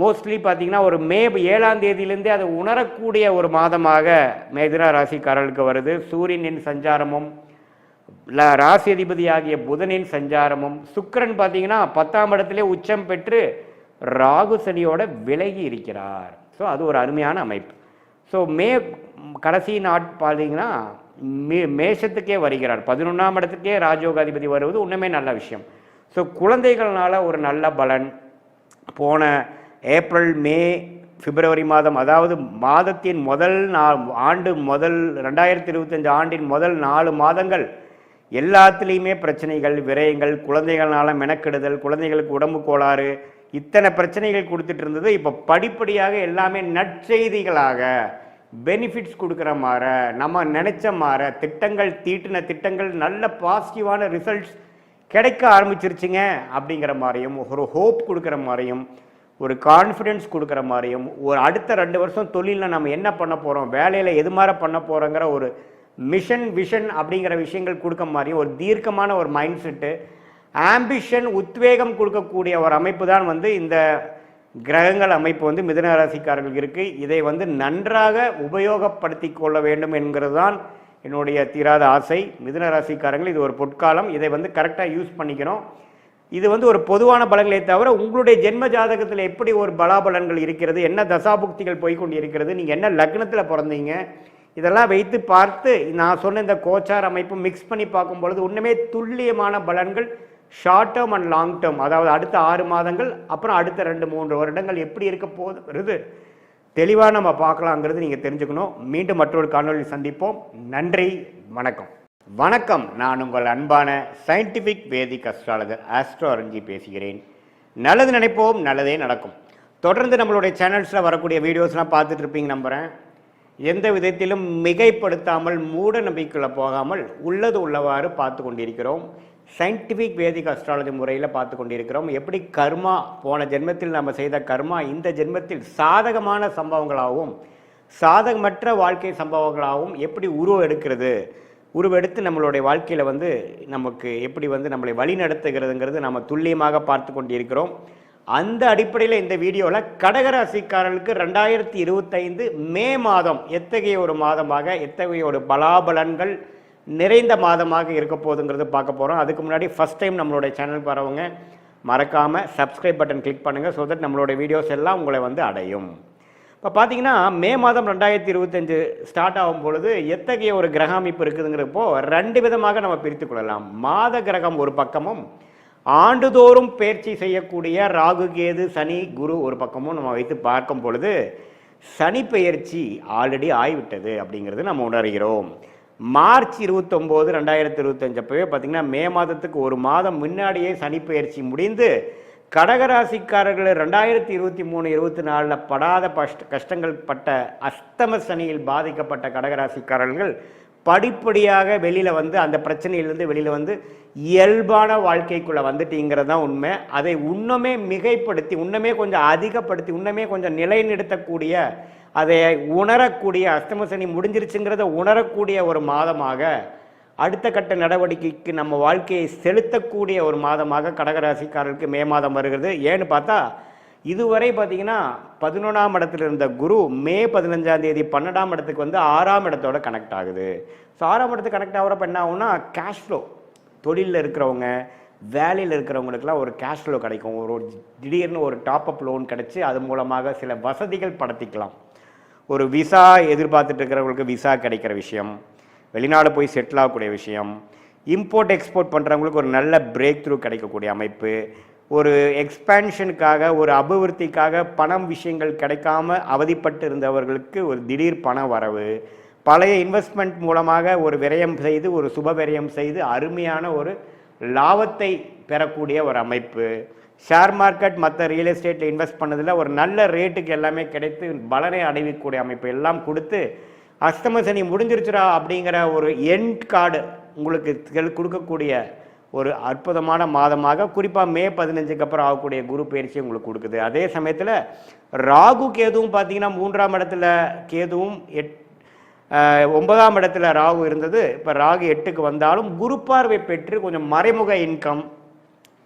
Speaker 1: மோஸ்ட்லி பார்த்தீங்கன்னா ஒரு மே 7ஆம் தேதியிலேருந்தே அதை உணரக்கூடிய ஒரு மாதமாக மிதுன ராசிக்காரர்களுக்கு வருது. சூரியனின் சஞ்சாரமும் ராசி அதிபதி ஆகிய புதனின் சஞ்சாரமும், சுக்கிரன் பார்த்தீங்கன்னா 10ஆம் இடத்திலே உச்சம் பெற்று ராகு சனியோட விலகி இருக்கிறார். ஸோ அது ஒரு அருமையான அமைப்பு. ஸோ மே கடைசி பார்த்தீங்கன்னா மேஷத்துக்கே வருகிறார், 11ஆம் இடத்துக்கே ராஜயோகாதிபதி வருவது இன்னுமே நல்ல விஷயம். ஸோ குழந்தைகள்னால ஒரு நல்ல பலன். போன ஏப்ரல் மே பிப்ரவரி மாதம், அதாவது மாதத்தின் முதல் ஆண்டு 2025 ஆண்டின் முதல் 4 மாதங்கள் எல்லாத்துலேயுமே பிரச்சனைகள், விரயங்கள், குழந்தைகள்னால மெனக்கெடுதல், குழந்தைகளுக்கு உடம்பு கோளாறு, இத்தனை பிரச்சனைகள் கொடுத்துட்டு இருந்தது. இப்போ படிப்படியாக எல்லாமே நற்செய்திகளாக பெனிஃபிட்ஸ் கொடுக்குற மாதிரி, நம்ம நினச்ச மாதிரி திட்டங்கள், தீட்டின திட்டங்கள் நல்ல பாசிட்டிவான ரிசல்ட்ஸ் கிடைக்க ஆரம்பிச்சிருச்சுங்க அப்படிங்கிற மாதிரியும், ஒரு ஹோப் கொடுக்குற மாதிரியும், ஒரு கான்ஃபிடென்ஸ் கொடுக்குற மாதிரியும், ஒரு அடுத்த 2 வருஷம் தொழிலில் நம்ம என்ன பண்ண போகிறோம், வேலையில் எது மாதிரி பண்ண போகிறோங்கிற ஒரு மிஷன், விஷன் அப்படிங்கிற விஷயங்கள் கொடுக்க மாதிரியும், ஒரு தீர்க்கமான ஒரு மைண்ட் செட்டு, ஆம்பிஷன், உத்வேகம் கொடுக்கக்கூடிய ஒரு அமைப்பு தான் வந்து இந்த கிரகங்கள் அமைப்பு வந்து மிதுன ராசிக்காரர்களுக்கு இருக்குது. இதை வந்து நன்றாக உபயோகப்படுத்தி கொள்ள வேண்டும் என்கிறது தான் என்னுடைய தீராத ஆசை. மிதுன ராசிக்காரங்கள் இது ஒரு பொற்காலம், இதை வந்து கரெக்டாக யூஸ் பண்ணிக்கணும். இது வந்து ஒரு பொதுவான பலன்களை தவிர உங்களுடைய ஜென்ம ஜாதகத்தில் எப்படி ஒரு பலாபலன்கள் இருக்கிறது, என்ன தசாபுக்திகள் போய்கொண்டு இருக்கிறது, நீங்கள் என்ன லக்னத்தில் பிறந்தீங்க, இதெல்லாம் வைத்து பார்த்து நான் சொன்ன இந்த கோச்சார் அமைப்பு மிக்ஸ் பண்ணி பார்க்கும் பொழுது இன்னுமே துல்லியமான பலன்கள் short term and long term, அதாவது அடுத்த 6 மாதங்கள் அப்புறம் அடுத்த 2-3 வருடங்கள் எப்படி இருக்க போகுது தெளிவாக நம்ம பார்க்கலாங்கிறது நீங்கள் தெரிஞ்சுக்கணும். மீண்டும் மற்றொரு காணொலியில் சந்திப்போம். நன்றி, வணக்கம். வணக்கம், நான் உங்கள் அன்பான சயின்டிஃபிக் வேதிக் அஸ்ட்ராலஜர் ஆஸ்ட்ரோ அரஞ்சி பேசுகிறேன். நல்லது நினைப்போம், நல்லதே நடக்கும். தொடர்ந்து நம்மளுடைய சேனல்ஸில் வரக்கூடிய வீடியோஸ்லாம் பார்த்துட்டு இருப்பீங்க நம்புகிறேன். எந்த விதத்திலும் மிகைப்படுத்தாமல் மூட நம்பிக்கையில் போகாமல் உள்ளது உள்ளவாறு பார்த்து கொண்டிருக்கிறோம். சயின்டிஃபிக் வேதிக் அஸ்ட்ராலஜி முறையில் பார்த்து கொண்டிருக்கிறோம். எப்படி கர்மா, போன ஜென்மத்தில் நம்ம செய்த கர்மா இந்த ஜென்மத்தில் சாதகமான சம்பவங்களாகவும் சாதகமற்ற வாழ்க்கை சம்பவங்களாகவும் எப்படி உருவெடுக்கிறது, உருவெடுத்து நம்மளுடைய வாழ்க்கையில் வந்து நமக்கு எப்படி வந்து நம்மளை வழி நடத்துகிறதுங்கிறது நம்ம துல்லியமாக பார்த்து கொண்டிருக்கிறோம். அந்த அடிப்படையில் இந்த வீடியோவில் கடகராசிக்காரர்களுக்கு 2025 மே மாதம் எத்தகைய ஒரு மாதமாக, எத்தகைய ஒரு பலாபலன்கள் நிறைந்த மாதமாக இருக்க போகுதுங்கிறது பார்க்க போகிறோம். அதுக்கு முன்னாடி ஃபஸ்ட் டைம் நம்மளுடைய சேனலுக்கு வரவங்க மறக்காமல் சப்ஸ்கிரைப் பட்டன் கிளிக் பண்ணுங்கள். ஸோ தட் நம்மளுடைய வீடியோஸ் எல்லாம் உங்களை வந்து அடையும். இப்போ பார்த்தீங்கன்னா மே மாதம் 2025 ஸ்டார்ட் ஆகும் பொழுது எத்தகைய ஒரு கிரக அமைப்பு இருக்குதுங்கிறப்போ 2 விதமாக நம்ம பிரித்து கொள்ளலாம். மாத கிரகம் ஒரு பக்கமும், ஆண்டுதோறும் பயிற்சி செய்யக்கூடிய ராகு, கேது, சனி, குரு ஒரு பக்கமும் நம்ம வைத்து பார்க்கும் பொழுது சனி பெயர்ச்சி ஆல்ரெடி ஆகிவிட்டது அப்படிங்கிறது நம்ம உணர்கிறோம். மார்ச் 29, 2025 அப்பவே பார்த்தீங்கன்னா மே மாதத்துக்கு ஒரு மாதம் முன்னாடியே சனி பெயர்ச்சி முடிந்து கடகராசிக்காரர்கள் 2023-24 படாத கஷ்டங்கள் பட்ட அஸ்தம சனியில் பாதிக்கப்பட்ட கடகராசிக்காரர்கள் படிப்படியாக வெளியில் வந்து அந்த பிரச்சனையிலேருந்து வெளியில் வந்து இயல்பான வாழ்க்கைக்குள்ளே வந்துட்டீங்கிறது தான் உண்மை. அதை இன்னுமே மிகைப்படுத்தி, இன்னுமே கொஞ்சம் அதிகப்படுத்தி, இன்னுமே கொஞ்சம் நிலைநிறுத்தக்கூடிய, அதை உணரக்கூடிய, அஸ்தம சனி முடிஞ்சிருச்சுங்கிறத உணரக்கூடிய ஒரு மாதமாக, அடுத்த கட்ட நடவடிக்கைக்கு நம்ம வாழ்க்கையை செலுத்தக்கூடிய ஒரு மாதமாக கடகராசிக்காரர்களுக்கு மே மாதம் வருகிறது. ஏன்னு பார்த்தா இதுவரை பார்த்தீங்கன்னா 11ஆம் இடத்துல இருந்த குரு மே 15ஆம் தேதி 12ஆம் இடத்துக்கு வந்து 6ஆம் இடத்தோட கனெக்ட் ஆகுது. ஸோ 6ஆம் இடத்துக்கு கனெக்ட் ஆகிறப்ப என்ன ஆகும்னா கேஷ் ஃப்ளோ, தொழிலில் இருக்கிறவங்க, வேலையில் இருக்கிறவங்களுக்குலாம் ஒரு கேஷ் ஃப்ளோ கிடைக்கும். ஒரு திடீர்னு ஒரு டாப்அப் லோன் கிடச்சி அது மூலமாக சில வசதிகள் படுத்திக்கலாம். ஒரு விசா எதிர்பார்த்துட்டு இருக்கிறவங்களுக்கு விசா கிடைக்கிற விஷயம், வெளிநாடு போய் செட்டில் ஆகக்கூடிய விஷயம், இம்போர்ட் எக்ஸ்போர்ட் பண்ணுறவங்களுக்கு ஒரு நல்ல பிரேக் த்ரூ கிடைக்கக்கூடிய அமைப்பு, ஒரு எக்ஸ்பேன்ஷனுக்காக ஒரு அபிவிருத்திக்காக பணம் விஷயங்கள் கிடைக்காம அவதிப்பட்டு இருந்தவர்களுக்கு ஒரு திடீர் பண வரவு, பழைய இன்வெஸ்ட்மெண்ட் மூலமாக ஒரு விரயம் செய்து ஒரு சுப விரயம் செய்து அருமையான ஒரு லாபத்தை பெறக்கூடிய ஒரு அமைப்பு, ஷேர் மார்க்கெட் மற்ற ரியல் எஸ்டேட்டில் இன்வெஸ்ட் பண்ணதில் ஒரு நல்ல ரேட்டுக்கு எல்லாமே கிடைத்து பலனை அடைவிக்கக்கூடிய அமைப்பு எல்லாம் கொடுத்து அஷ்டம சனி முடிஞ்சிருச்சுரா அப்படிங்கிற ஒரு எண்ட் கார்டு உங்களுக்கு கொடுக்கக்கூடிய ஒரு அற்புதமான மாதமாக குறிப்பாக மே 15க்கு அப்புறம் ஆகக்கூடிய குரு பயிற்சி உங்களுக்கு கொடுக்குது. அதே சமயத்தில் ராகு கேதுவும் பார்த்தீங்கன்னா 3ஆம் இடத்துல கேதுவும் 9ஆம் இடத்துல ராகு இருந்தது. இப்போ ராகு 8க்கு வந்தாலும் குரு பார்வை பெற்று கொஞ்சம் மறைமுக இன்கம்,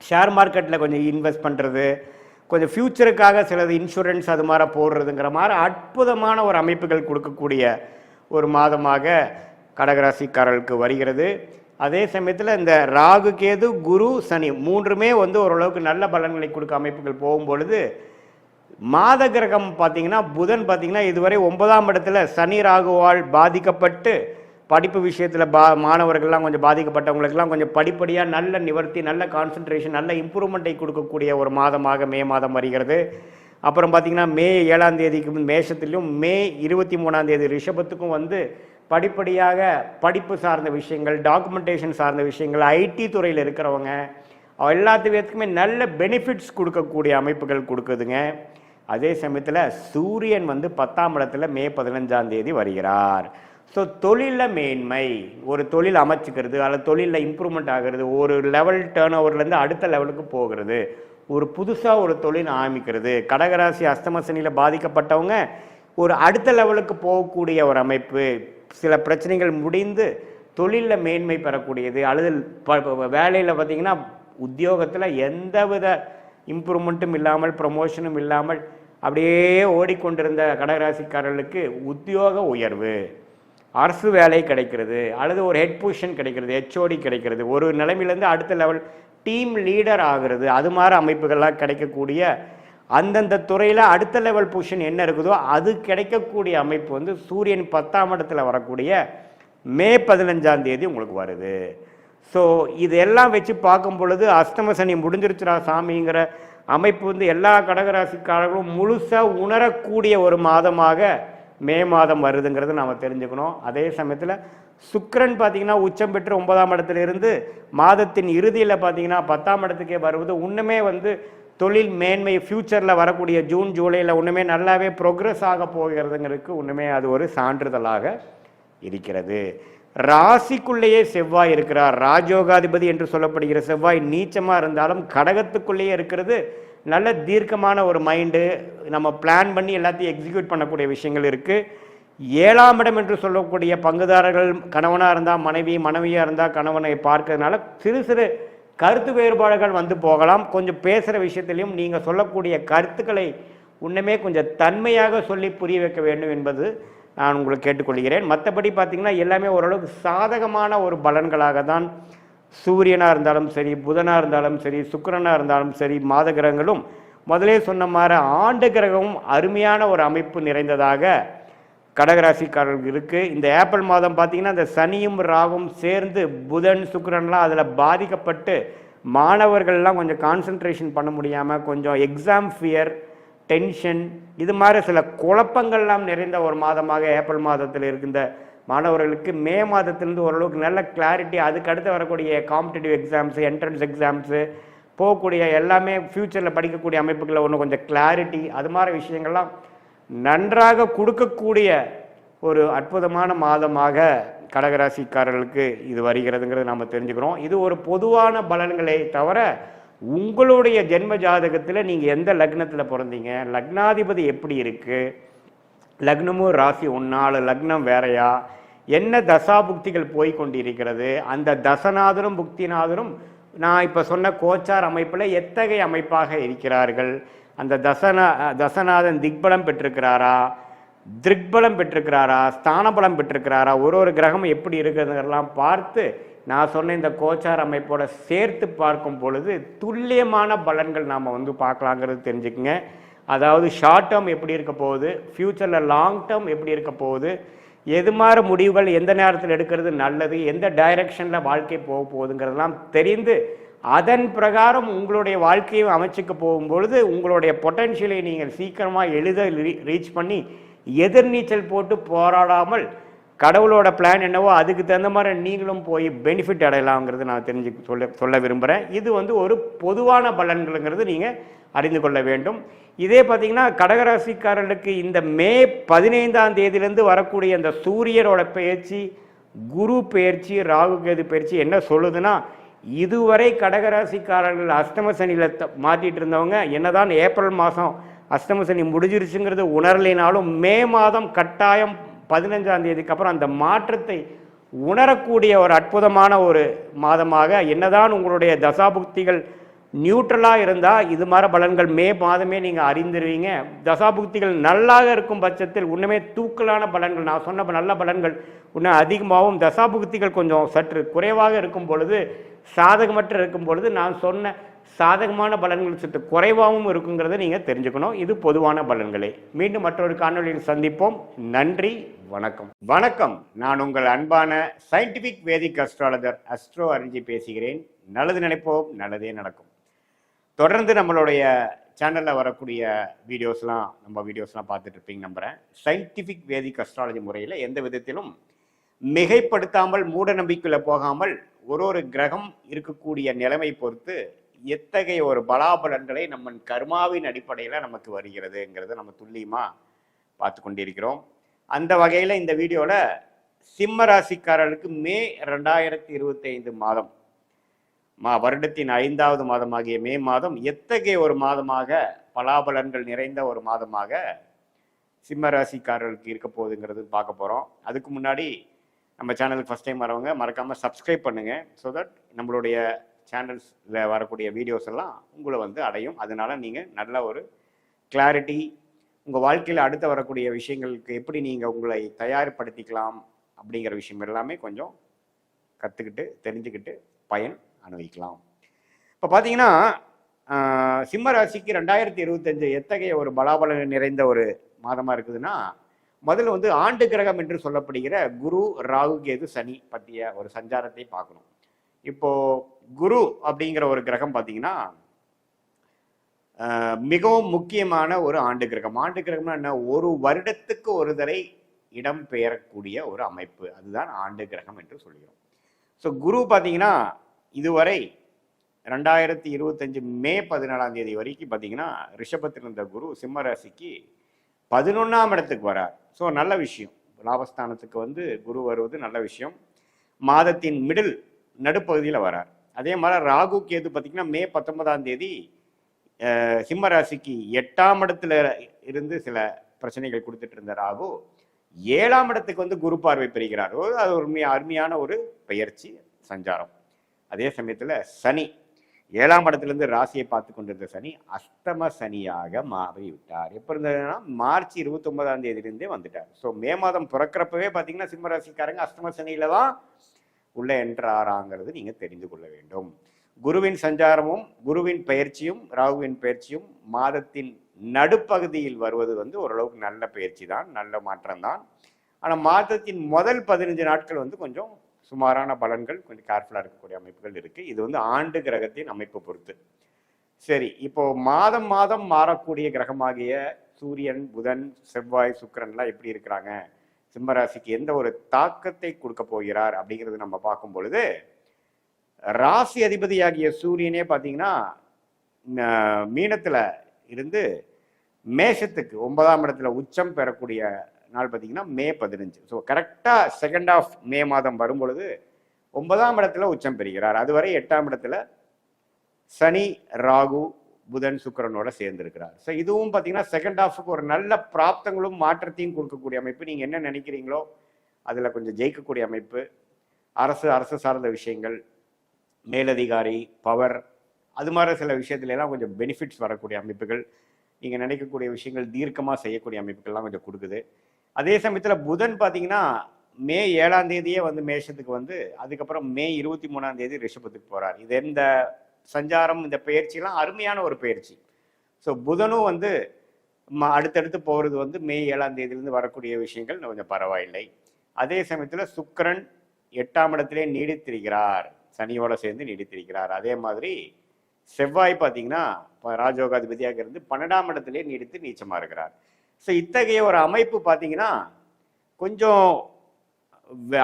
Speaker 1: ஷேர் மார்க்கெட்டில் கொஞ்சம் இன்வெஸ்ட் பண்ணுறது, கொஞ்சம் ஃப்யூச்சருக்காக சிலது இன்சூரன்ஸ் அது மாதிரி போடுறதுங்கிற மாதிரி அற்புதமான ஒரு அமைப்புகள் கொடுக்கக்கூடிய ஒரு மாதமாக கடகராசிக்காரர்களுக்கு வருகிறது. அதே சமயத்தில் இந்த ராகு கேது குரு சனி மூன்றுமே ஓரளவுக்கு நல்ல பலன்களை கொடுக்க அமைப்புகள் போகும்பொழுது மாத கிரகம் பார்த்தீங்கன்னா புதன் பார்த்தீங்கன்னா இதுவரை 9ஆம் இடத்துல சனி ராகுவால் பாதிக்கப்பட்டு படிப்பு விஷயத்தில் மாணவர்கள்லாம் கொஞ்சம் பாதிக்கப்பட்டவங்களுக்கெல்லாம் கொஞ்சம் படிப்படியாக நல்ல நிவர்த்தி, நல்ல கான்சன்ட்ரேஷன், நல்ல இம்ப்ரூவ்மெண்ட்டை கொடுக்கக்கூடிய ஒரு மாதமாக மே மாதம் வருகிறது. அப்புறம் பார்த்தீங்கன்னா மே 7ஆம் தேதிக்கு மேஷத்திலும் மே 23ஆம் தேதி ரிஷபத்துக்கும் படிப்படியாக படிப்பு சார்ந்த விஷயங்கள், டாக்குமெண்டேஷன் சார்ந்த விஷயங்கள், ஐடி துறையில் இருக்கிறவங்க எல்லாத்துக்குமே நல்ல பெனிஃபிட்ஸ் கொடுக்கக்கூடிய அமைப்புகள் கொடுக்குதுங்க. அதே சமயத்தில் சூரியன் 10ஆம் இடத்துல மே 15ஆம் தேதி வருகிறார். ஸோ தொழிலில் மேன்மை, ஒரு தொழில் அமைச்சிக்கிறது அல்லது தொழிலில் இம்ப்ரூவ்மெண்ட் ஆகிறது, ஒரு லெவல் டேர்ன் ஓவர்லேருந்து அடுத்த லெவலுக்கு போகிறது, ஒரு புதுசாக ஒரு தொழில் ஆரம்பிக்கிறது. கடகராசி அஷ்டமசனியில் பாதிக்கப்பட்டவங்க ஒரு அடுத்த லெவலுக்கு போகக்கூடிய ஒரு அமைப்பு, சில பிரச்சனைகள் முடிந்து தொழிலில் மேன்மை பெறக்கூடியது, அல்லது வேலையில் பார்த்திங்கன்னா உத்தியோகத்தில் எந்தவித இம்ப்ரூவ்மெண்ட்டும் இல்லாமல் ப்ரமோஷனும் இல்லாமல் அப்படியே ஓடிக்கொண்டிருந்த கடகராசிக்காரர்களுக்கு உத்தியோக உயர்வு, அரசு வேலை கிடைக்கிறது, அல்லது ஒரு ஹெட் பொசிஷன் கிடைக்கிறது, ஹெச்ஓடி கிடைக்கிறது, ஒரு நிலைமையிலேருந்து அடுத்த லெவல் டீம் லீடர் ஆகிறது, அது மாதிரி அமைப்புகள்லாம் கிடைக்கக்கூடிய அந்தந்த துறையில் அடுத்த லெவல் பொசிஷன் என்ன இருக்குதோ அது கிடைக்கக்கூடிய அமைப்பு சூரியன் 10ஆம் இடத்துல வரக்கூடிய மே 15ஆம் தேதி உங்களுக்கு வருது. ஸோ இதெல்லாம் வச்சு பார்க்கும் பொழுது அஷ்டம சனி முடிஞ்சிருச்சுரா சாமிங்கிற அமைப்பு எல்லா கடகராசிக்காரர்களும் முழுசாக உணரக்கூடிய ஒரு மாதமாக மே மாதம் வருதுங்கிறது நாம் தெரிஞ்சுக்கணும். அதே சமயத்தில் சுக்கிரன் பார்த்தீங்கன்னா உச்சம் பெற்று 9ஆம் இடத்துல இருந்து மாதத்தின் இறுதியில் பார்த்தீங்கன்னா 10ஆம் இடத்துக்கே வருவது இன்னுமே தொழில் மேன்மை ஃப்யூச்சரில் வரக்கூடிய ஜூன் ஜூலையில் இன்னுமே நல்லாவே ப்ரோக்ரஸ் ஆக போகிறதுங்கிறதுக்கு இன்னுமே அது ஒரு சான்றிதழாக இருக்கிறது. ராசிக்குள்ளேயே செவ்வாய் இருக்கிறார். ராஜயோகாதிபதி என்று சொல்லப்படுகிற செவ்வாய் நீச்சமாக இருந்தாலும் கடகத்துக்குள்ளேயே இருக்கிறது நல்ல தீர்க்கமான ஒரு மைண்டு, நம்ம பிளான் பண்ணி எல்லாத்தையும் எக்ஸிக்யூட் பண்ணக்கூடிய விஷயங்கள் இருக்குது. 7ஆம் இடம் என்று சொல்லக்கூடிய பங்குதாரர்கள் கணவனாக இருந்தால் மனைவி, மனைவியாக இருந்தால் கணவனை பார்க்கறதுனால சிறு சிறு கருத்து வேறுபாடுகள் போகலாம். கொஞ்சம் பேசுகிற விஷயத்திலையும் நீங்கள் சொல்லக்கூடிய கருத்துக்களை இன்னுமே கொஞ்சம் தன்மையாக சொல்லி புரிய வைக்க வேண்டும் என்பது நான் உங்களுக்கு கேட்டுக்கொள்கிறேன். மற்றபடி பார்த்திங்கன்னா எல்லாமே ஓரளவுக்கு சாதகமான ஒரு பலன்களாக தான் சூரியனாக இருந்தாலும் சரி, புதனாக இருந்தாலும் சரி, சுக்கிரனாக இருந்தாலும் சரி, மாத கிரகங்களும் முதலே சொன்ன மாதிரி ஆண்டு கிரகமும் அருமையான ஒரு அமைப்பு நிறைந்ததாக கடகராசிக்காரர்களுக்கு இருக்குது. இந்த ஏப்ரல் மாதம் பார்த்திங்கன்னா இந்த சனியும் ராகும் சேர்ந்து புதன் சுக்கிரன்லாம் அதில் பாதிக்கப்பட்டு மாணவர்கள்லாம் கொஞ்சம் கான்சன்ட்ரேஷன் பண்ண முடியாமல் கொஞ்சம் எக்ஸாம் ஃபியர், டென்ஷன், இது மாதிரி சில குழப்பங்கள்லாம் நிறைந்த ஒரு மாதமாக ஏப்ரல் மாதத்தில் இருக்கின்ற மாணவர்களுக்கு மே மாதத்திலிருந்து ஓரளவுக்கு நல்ல கிளாரிட்டி, அதுக்கு அடுத்து வரக்கூடிய காம்படிட்டிவ் எக்ஸாம்ஸு, என்ட்ரன்ஸ் எக்ஸாம்ஸு போகக்கூடிய எல்லாமே ஃப்யூச்சரில் படிக்கக்கூடிய அமைப்புகளில் ஒன்று கொஞ்சம் கிளாரிட்டி, அது மாதிரி விஷயங்கள்லாம் நன்றாக கொடுக்கக்கூடிய ஒரு அற்புதமான மாதமாக கடகராசிக்காரர்களுக்கு இது வருகிறதுங்கிறது நாம் தெரிஞ்சுக்கிறோம். இது ஒரு பொதுவான பலன்களை தவிர உங்களுடைய ஜென்ம ஜாதகத்தில் நீங்கள் எந்த லக்னத்தில் பிறந்தீங்க, லக்னாதிபதி எப்படி இருக்குது, லக்னமும் ராசி ஒன்றால் லக்னம் வேறையா, என்ன தசா புக்திகள் போய்கொண்டிருக்கிறது, அந்த தசநாதரும் புக்திநாதரும் நான் இப்போ சொன்ன கோச்சார் அமைப்பில் எத்தகைய அமைப்பாக இருக்கிறார்கள், அந்த தசநாதன் திக்பலம் பெற்றிருக்கிறாரா, திருக்பலம் பெற்றிருக்கிறாரா, ஸ்தானபலம் பெற்றிருக்கிறாரா, ஒரு கிரகம் எப்படி இருக்கிறதுலாம் பார்த்து நான் சொன்ன இந்த கோச்சார் அமைப்போட சேர்த்து பார்க்கும் பொழுது துல்லியமான பலன்கள் நாம் வந்து பார்க்கலாங்கிறது தெரிஞ்சுக்குங்க. அதாவது ஷார்ட் டேர்ம் எப்படி இருக்க போகுது, ஃப்யூச்சரில் லாங் டேர்ம் எப்படி இருக்க போகுது, எது மாதிரி முடிவுகள் எந்த நேரத்தில் எடுக்கிறது நல்லது, எந்த டைரக்ஷனில் வாழ்க்கை போக போகுதுங்கிறதெல்லாம் தெரிந்து அதன் பிரகாரம் உங்களுடைய வாழ்க்கையை அமைச்சுக்க போகும்பொழுது உங்களுடைய பொட்டன்ஷியலை நீங்கள் சீக்கிரமாக ரீச் பண்ணி எதிர்நீச்சல் போட்டு போராடாமல் கடவுளோட பிளான் என்னவோ அதுக்கு தகுந்த மாதிரி நீங்களும் போய் பெனிஃபிட் அடையலாங்கிறது நான் சொல்ல விரும்புகிறேன். இது வந்து ஒரு பொதுவான பலன்களுங்கிறது நீங்கள் அறிந்து கொள்ள வேண்டும். இதே பார்த்தீங்கன்னா கடகராசிக்காரர்களுக்கு இந்த மே 15ஆம் தேதியிலேருந்து வரக்கூடிய அந்த சூரியனோட பயிற்சி, குரு பயிற்சி, ராகு கேது பயிற்சி என்ன சொல்லுதுன்னா, இதுவரை கடகராசிக்காரர்கள் அஷ்டம சனியில் மாற்றிட்டு இருந்தவங்க என்னதான் ஏப்ரல் மாதம் அஷ்டம சனி முடிஞ்சிருச்சுங்கிறது உணரலினாலும் மே மாதம் கட்டாயம் 15ஆம் தேதிக்கு அப்புறம் அந்த மாற்றத்தை உணரக்கூடிய ஒரு அற்புதமான ஒரு மாதமாக, என்னதான் உங்களுடைய தசாபுக்திகள் நியூட்ரலாக இருந்தால் இது மாதிரி பலன்கள் மே மாதமே நீங்கள் அறிந்துருவீங்க. தசாபுக்திகள் நல்லாக இருக்கும் பட்சத்தில் இன்னுமே தூக்கலான பலன்கள், நான் சொன்ன நல்ல பலன்கள் இன்னும் அதிகமாகவும், தசாபுக்திகள் கொஞ்சம் சற்று குறைவாக இருக்கும் பொழுது, சாதகமற்ற இருக்கும் பொழுது நான் சொன்ன சாதகமான பலன்கள் சற்று குறைவாகவும் இருக்குங்கிறத நீங்கள் தெரிஞ்சுக்கணும். இது பொதுவான பலன்களே. மீண்டும் மற்றொரு காணொலியில் சந்திப்போம். நன்றி, வணக்கம். வணக்கம், நான் உங்கள் அன்பான சயின்டிஃபிக் வேதிக் அஸ்ட்ராலஜர் அஸ்ட்ரோ அரிஞ்சி பேசுகிறேன். நல்லது நினைப்போம், நல்லதே நடக்கும். தொடர்ந்து நம்மளுடைய சேனலில் வரக்கூடிய வீடியோஸ்லாம் பார்த்துட்டு இருப்பீங்க நம்புகிறேன். சயின்டிஃபிக் வேதிக் அஸ்ட்ராலஜி முறையில் எந்த விதத்திலும் மிகைப்படுத்தாமல் மூட நம்பிக்கையில் போகாமல் ஒரு கிரகம் இருக்கக்கூடிய நிலைமை பொறுத்து எத்தகைய ஒரு பலாபலன்களை நம்ம கர்மாவின் அடிப்படையில் நமக்கு வருகிறதுங்கிறத நம்ம துல்லியமாக பார்த்து கொண்டிருக்கிறோம். அந்த வகையில் இந்த வீடியோவில் சிம்ம ராசிக்காரர்களுக்கு மே 2025 மாதம் வருடத்தின் 5வது மாதமாகிய மே மாதம் எத்தகைய ஒரு மாதமாக பலாபலன்கள் நிறைந்த ஒரு மாதமாக சிம்ம ராசிக்காரர்களுக்கு இருக்க போகுதுங்கிறது பார்க்க போகிறோம். அதுக்கு முன்னாடி நம்ம சேனலுக்கு ஃபஸ்ட் டைம் வரவங்க மறக்காமல் சப்ஸ்கிரைப் பண்ணுங்கள். ஸோ தட் நம்மளுடைய சேனல்ஸில் வரக்கூடிய வீடியோஸ் எல்லாம் உங்களை வந்து அடையும். அதனால் நீங்கள் நல்ல ஒரு கிளாரிட்டி, உங்கள் வாழ்க்கையில் அடுத்து வரக்கூடிய விஷயங்களுக்கு எப்படி நீங்கள் உங்களை தயார்படுத்திக்கலாம் அப்படிங்கிற விஷயம் எல்லாமே கொஞ்சம் கற்றுக்கிட்டு தெரிஞ்சுக்கிட்டு பயன் அனுபவிக்கலாம். இப்போ பார்த்தீங்கன்னா சிம்ம ராசிக்கு 2025 எத்தகைய ஒரு பலாபலன் நிறைந்த ஒரு மாதமாக இருக்குதுன்னா, முதல்ல வந்து ஆண்டு கிரகம் என்று சொல்லப்படுகிற குரு, ராகு, கேது, சனி பற்றிய ஒரு சஞ்சாரத்தை பார்க்கணும். இப்போ குரு அப்படிங்கிற ஒரு கிரகம் பார்த்தீங்கன்னா மிகவும் முக்கியமான ஒரு ஆண்டு கிரகம். ஆண்டு கிரகம்னா என்ன? ஒரு வருடத்துக்கு ஒரு தடவை இடம் பெயரக்கூடிய ஒரு அமைப்பு, அதுதான் ஆண்டு கிரகம் என்று சொல்கிறோம். ஸோ குரு பார்த்தீங்கன்னா இதுவரை 2025 மே 14ஆம் தேதி வரைக்கும் பார்த்தீங்கன்னா ரிஷபத்தில் இருந்த குரு சிம்ம ராசிக்கு 11ஆம் இடத்துக்கு வரார். ஸோ நல்ல விஷயம், லாபஸ்தானத்துக்கு வந்து குரு வருவது நல்ல விஷயம். மாதத்தின் நடுப்பகுதியில் வரார். அதே மாதிரி ராகு கேது பார்த்தீங்கன்னா மே 19ஆம் தேதி சிம்ம ராசிக்கு 8ஆம் இடத்துல இருந்து சில பிரச்சனைகள் கொடுத்துட்டு இருந்த ராகு 7ஆம் இடத்துக்கு வந்து குரு பார்வை பெறுகிறார். அது ஒரு அருமையான ஒரு பெயர்ச்சி சஞ்சாரம். அதே சமயத்தில் சனி 7ஆம் இடத்துலேருந்து ராசியை பார்த்து கொண்டிருந்த சனி அஷ்டம சனியாக மாறிவிட்டார். எப்போ இருந்ததுன்னா மார்ச் 29ஆம் தேதியிலேருந்தே வந்துட்டார். ஸோ மே மாதம் பிறக்கிறப்பவே பார்த்தீங்கன்னா சிம்ம ராசிக்காரங்க அஷ்டம சனியில தான் உள்ளே என்ட்ராராங்கிறது நீங்கள் தெரிந்து கொள்ள வேண்டும். குருவின் சஞ்சாரமும் குருவின் பயிற்சியும் ராகுவின் பயிற்சியும் மாதத்தின் நடுப்பகுதியில் வருவது வந்து ஓரளவுக்கு நல்ல பயிற்சி தான், நல்ல மாற்றம் தான். ஆனால் மாதத்தின் முதல் 15 நாட்கள் வந்து கொஞ்சம் சுமாரான பலன்கள், கொஞ்சம் கேர்ஃபுல்லாக இருக்கக்கூடிய அமைப்புகள் இருக்குது. இது வந்து ஆண்டு கிரகத்தின் அமைப்பு பொறுத்து. சரி, இப்போ மாதம் மாதம் மாறக்கூடிய கிரகமாகிய சூரியன், புதன், செவ்வாய், சுக்கிரன்லாம் எப்படி இருக்கிறாங்க, சிம்மராசிக்கு எந்த ஒரு தாக்கத்தை கொடுக்க போகிறார் அப்படிங்கிறது நம்ம பார்க்கும் பொழுது, ராசி அதிபதியாகிய சூரியனே பார்த்தீங்கன்னா மீனத்தில் இருந்து மேஷத்துக்கு 9ஆம் இடத்துல உச்சம் பெறக்கூடிய நாள் பார்த்தீங்கன்னா மே 15. ஸோ கரெக்டாக செகண்ட் ஆஃப் மே மாதம் வரும் பொழுது 9ஆம் இடத்துல உச்சம் பெறுகிறார். அதுவரை 8ஆம் இடத்துல சனி, ராகு, புதன், சுக்கிரனோட சேர்ந்திருக்கிறார். ஸோ இதுவும் பார்த்தீங்கன்னா செகண்ட் ஹாஃபுக்கு ஒரு நல்ல பிராப்தங்களும் மாற்றத்தையும் கொடுக்கக்கூடிய அமைப்பு. நீங்கள் என்ன நினைக்கிறீங்களோ அதில் கொஞ்சம் ஜெயிக்கக்கூடிய அமைப்பு. அரசு சார்ந்த விஷயங்கள், மேலதிகாரி, பவர், அது மாதிரி சில விஷயத்துலலாம் கொஞ்சம் பெனிஃபிட்ஸ் வரக்கூடிய அமைப்புகள், நீங்கள் நினைக்கக்கூடிய விஷயங்கள் தீர்க்கமாக செய்யக்கூடிய அமைப்புகள்லாம் கொஞ்சம் கொடுக்குது. அதே சமயத்தில் புதன் பார்த்தீங்கன்னா மே 7ஆம் தேதியே வந்து மேஷத்துக்கு வந்து அதுக்கப்புறம் மே 23ஆம் தேதி ரிஷபத்துக்கு போகிறார். இது இந்த சஞ்சாரம் இந்த பயிற்சியெல்லாம் அருமையான ஒரு பயிற்சி. ஸோ புதனும் வந்து அடுத்தடுத்து போகிறது வந்து மே 7ஆம் தேதியிலிருந்து வரக்கூடிய விஷயங்கள் கொஞ்சம் பரவாயில்லை. அதே சமயத்தில் சுக்கிரன் 8ஆம் இடத்திலே நீடித்திருக்கிறார், சனியோட சேர்ந்து நீடித்திருக்கிறார். அதே மாதிரி செவ்வாய் பார்த்தீங்கன்னா ராஜயோகாதிபதியாக இருந்து 12ஆம் இடத்திலே நீடித்து நீச்சமாக இருக்கிறார். ஸோ இத்தகைய ஒரு அமைப்பு பார்த்தீங்கன்னா கொஞ்சம்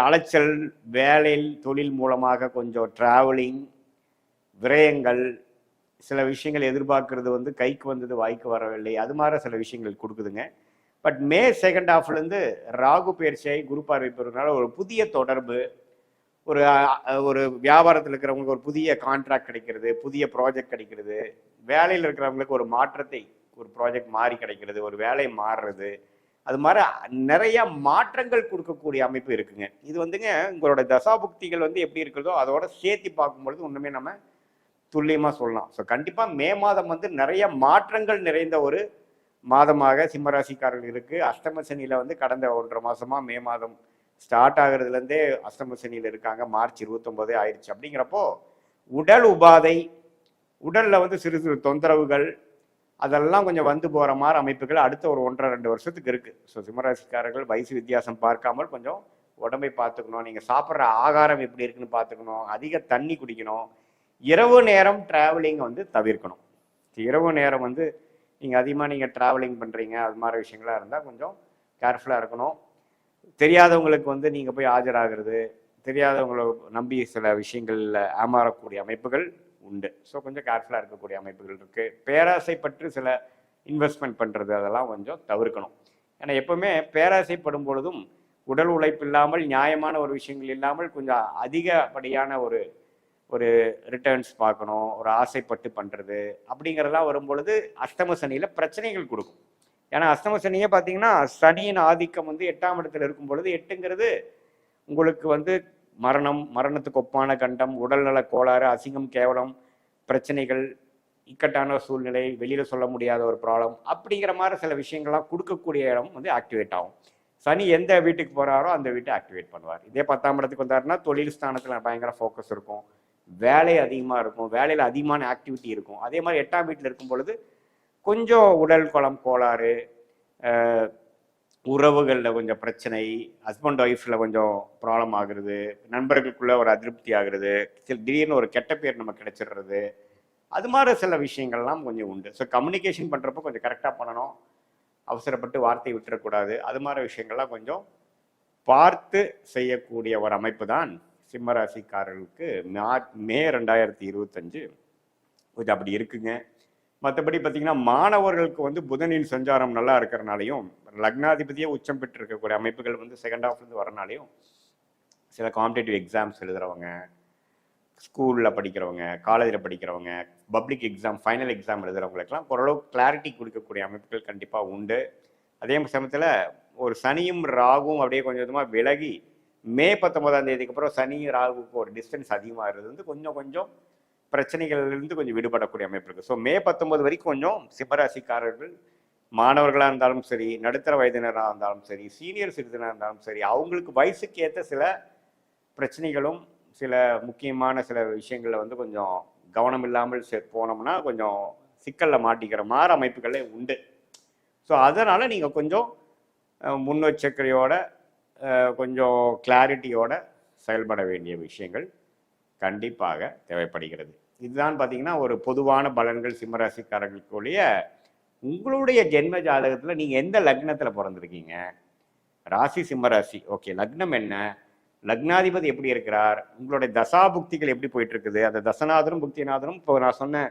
Speaker 1: அலைச்சல், வேலையில் தொழில் மூலமாக கொஞ்சம் டிராவலிங், விரயங்கள், சில விஷயங்கள் எதிர்பார்க்கறது வந்து கைக்கு வந்தது வாய்க்கு வரவில்லை, அது மாதிரி சில விஷயங்கள் கொடுக்குதுங்க. பட் மே 2nd ஹாஃப்லேருந்து ராகு பயிற்சியாகி குரு பார்வை பெறுறதுனால ஒரு புதிய தொடர்பு, ஒரு ஒரு வியாபாரத்தில் இருக்கிறவங்களுக்கு ஒரு புதிய கான்ட்ராக்ட் கிடைக்கிறது, புதிய ப்ராஜெக்ட் கிடைக்கிறது, வேலையில் இருக்கிறவங்களுக்கு ஒரு மாற்றத்தை, ஒரு ப்ராஜெக்ட் மாறி கிடைக்கிறது, ஒரு வேலை மாறுறது, அது மாதிரி நிறைய மாற்றங்கள் கொடுக்கக்கூடிய அமைப்பு இருக்குங்க. இது வந்துங்க உங்களோட தசாபுக்திகள் வந்து எப்படி இருக்கிறதோ அதோட சேர்த்து பார்க்கும்பொழுது ஒன்றுமே நம்ம துல்லியமாக சொல்லலாம். ஸோ கண்டிப்பாக மே மாதம் வந்து நிறைய மாற்றங்கள் நிறைந்த ஒரு மாதமாக சிம்மராசிக்காரர்கள் இருக்குது. அஷ்டம சனியில் வந்து கடந்த 1.5 மாதமாக மே மாதம் ஸ்டார்ட் ஆகுறதுலேருந்தே அஷ்டம சனியில் இருக்காங்க. மார்ச் 29 ஆயிடுச்சு. அப்படிங்கிறப்போ உடல் உபாதை, உடலில் வந்து சிறு சிறு தொந்தரவுகள் அதெல்லாம் கொஞ்சம் வந்து போகிற மாதிரி அமைப்புகள் அடுத்த ஒரு 1.5-2 வருஷத்துக்கு இருக்குது. ஸோ சிம்மராசிக்காரர்கள் வயசு வித்தியாசம் பார்க்காமல் கொஞ்சம் உடம்பை பார்த்துக்கணும். நீங்கள் சாப்பிட்ற ஆகாரம் எப்படி இருக்குன்னு பார்த்துக்கணும். அதிக தண்ணி குடிக்கணும். இரவு நேரம் டிராவலிங் வந்து தவிர்க்கணும். இரவு நேரம் வந்து நீங்கள் அதிகமாக ட்ராவலிங் பண்ணுறீங்க, அது மாதிரி விஷயங்களாக இருந்தால் கொஞ்சம் கேர்ஃபுல்லாக இருக்கணும். தெரியாதவங்களுக்கு வந்து நீங்கள் போய் ஆஜராகிறது, தெரியாதவங்களை நம்பி சில விஷயங்களில் ஏமாறக்கூடிய அமைப்புகள் உண்டு. ஸோ கொஞ்சம் கேர்ஃபுல்லாக இருக்கக்கூடிய அமைப்புகள் இருக்குது. பேராசைப்பட்டு சில இன்வெஸ்ட்மெண்ட் பண்ணுறது அதெல்லாம் கொஞ்சம் தவிர்க்கணும். ஏன்னா எப்போவுமே பேராசைப்படும் பொழுதும் உடல் உழைப்பு இல்லாமல், நியாயமான ஒரு விஷயங்கள் இல்லாமல் கொஞ்சம் அதிகப்படியான ஒரு ரிட்டர்ன்ஸ் பார்க்கணும், ஒரு ஆசைப்பட்டு பண்ணுறது அப்படிங்கிறதெல்லாம் வரும்பொழுது அஷ்டம சனியில் பிரச்சனைகள் கொடுக்கும். ஏன்னா அஷ்டம சனியே பார்த்தீங்கன்னா சனியின் ஆதிக்கம் வந்து 8ஆம் இடத்துல இருக்கும் பொழுது, 8ங்கிறது உங்களுக்கு வந்து மரணம், மரணத்துக்கு ஒப்பான கண்டம், உடல்நல கோளாறு, அசிங்கம், கேவலம், பிரச்சனைகள், இக்கட்டான சூழ்நிலை, வெளியில் சொல்ல முடியாத ஒரு ப்ராப்ளம் அப்படிங்கிற மாதிரி சில விஷயங்கள்லாம் கொடுக்கக்கூடிய இடம் வந்து ஆக்டிவேட் ஆகும். சனி எந்த வீட்டுக்கு போகிறாரோ அந்த வீட்டை ஆக்டிவேட் பண்ணுவார். இதே 10ஆம் இடத்துக்கு வந்தாருன்னா தொழில் ஸ்தானத்தில் பயங்கர ஃபோக்கஸ் இருக்கும், வேலை அதிகமாக இருக்கும், வேலையில் அதிகமான ஆக்டிவிட்டி இருக்கும். அதே மாதிரி 8ஆம் வீட்டில் இருக்கும் பொழுது கொஞ்சம் உடல் குலம் கோளாறு, உறவுகளில் கொஞ்சம் பிரச்சனை, ஹஸ்பண்ட் ஒய்ஃபில் கொஞ்சம் ப்ராப்ளம் ஆகுறது, நண்பர்களுக்குள்ள ஒரு அதிருப்தி ஆகுறது, திடீர்னு ஒரு கெட்ட பேர் நம்ம கிடைச்சிடுறது, அது மாதிரி சில விஷயங்கள்லாம் கொஞ்சம் உண்டு. ஸோ கம்யூனிகேஷன் பண்ணுறப்போ கொஞ்சம் கரெக்டாக பண்ணணும், அவசரப்பட்டு வார்த்தை விட்டுறக்கூடாது. அது மாதிரி விஷயங்கள்லாம் கொஞ்சம் பார்த்து செய்யக்கூடிய ஒரு அமைப்பு தான் சிம்மராசிக்காரர்களுக்கு மே 2025 கொஞ்சம் அப்படி இருக்குங்க. மற்றபடி பார்த்தீங்கன்னா மாணவர்களுக்கு வந்து புதனின் சஞ்சாரம் நல்லா இருக்கிறனாலையும், லக்னாதிபதியே உச்சம் பெற்று இருக்கக்கூடிய அமைப்புகள் வந்து 2nd ஹாஃப்லேருந்து வரனாலையும் சில காம்படேட்டிவ் எக்ஸாம்ஸ் எழுதுகிறவங்க, ஸ்கூலில் படிக்கிறவங்க, காலேஜில் படிக்கிறவங்க, பப்ளிக் எக்ஸாம், ஃபைனல் எக்ஸாம் எழுதுகிறவங்களுக்கெல்லாம் ஓரளவு கிளாரிட்டி கொடுக்கக்கூடிய அமைப்புகள் கண்டிப்பாக உண்டு. அதே சமயத்தில் ஒரு சனியும் ராகுவும் அப்படியே கொஞ்சம் கொஞ்சமாக விலகி மே 19ஆம் தேதிக்கு அப்புறம் சனி ராகுக்கு ஒரு டிஸ்டன்ஸ் அதிகமாகிறது வந்து கொஞ்சம் கொஞ்சம் பிரச்சனைகள்லேருந்து கொஞ்சம் விடுபடக்கூடிய அமைப்பு இருக்குது. ஸோ மே 19 வரைக்கும் கொஞ்சம் சிம்மராசிக்காரர்கள் மாணவர்களாக இருந்தாலும் சரி, நடுத்தர வயதினராக இருந்தாலும் சரி, சீனியர் சிட்டிசனாக இருந்தாலும் சரி, அவங்களுக்கு வயசுக்கு ஏற்ற சில பிரச்சனைகளும் சில முக்கியமான சில விஷயங்களில் வந்து கொஞ்சம் கவனம் இல்லாமல் போனோம்னா கொஞ்சம் சிக்கலில் மாட்டிக்கிற மாதிரி அமைப்புகளே உண்டு. ஸோ அதனால் நீங்கள் கொஞ்சம் முன்னெச்சரிக்கையோட கொஞ்சம் கிளாரிட்டியோட செயல்பட வேண்டிய விஷயங்கள் கண்டிப்பாக தேவைப்படுகிறது. இதுதான் பார்த்தீங்கன்னா ஒரு பொதுவான பலன்கள் சிம்மராசிக்காரர்களுக்குரிய. உங்களுடைய ஜென்ம ஜாதகத்தில் நீங்கள் எந்த லக்னத்தில் பிறந்திருக்கீங்க, ராசி சிம்மராசி, ஓகே, லக்னம் என்ன, லக்னாதிபதி எப்படி இருக்கிறார், உங்களுடைய தசாபுக்திகள் எப்படி போயிட்டு இருக்குது, அந்த தசநாதரும் புக்திநாதரும் இப்போ நான் சொன்ன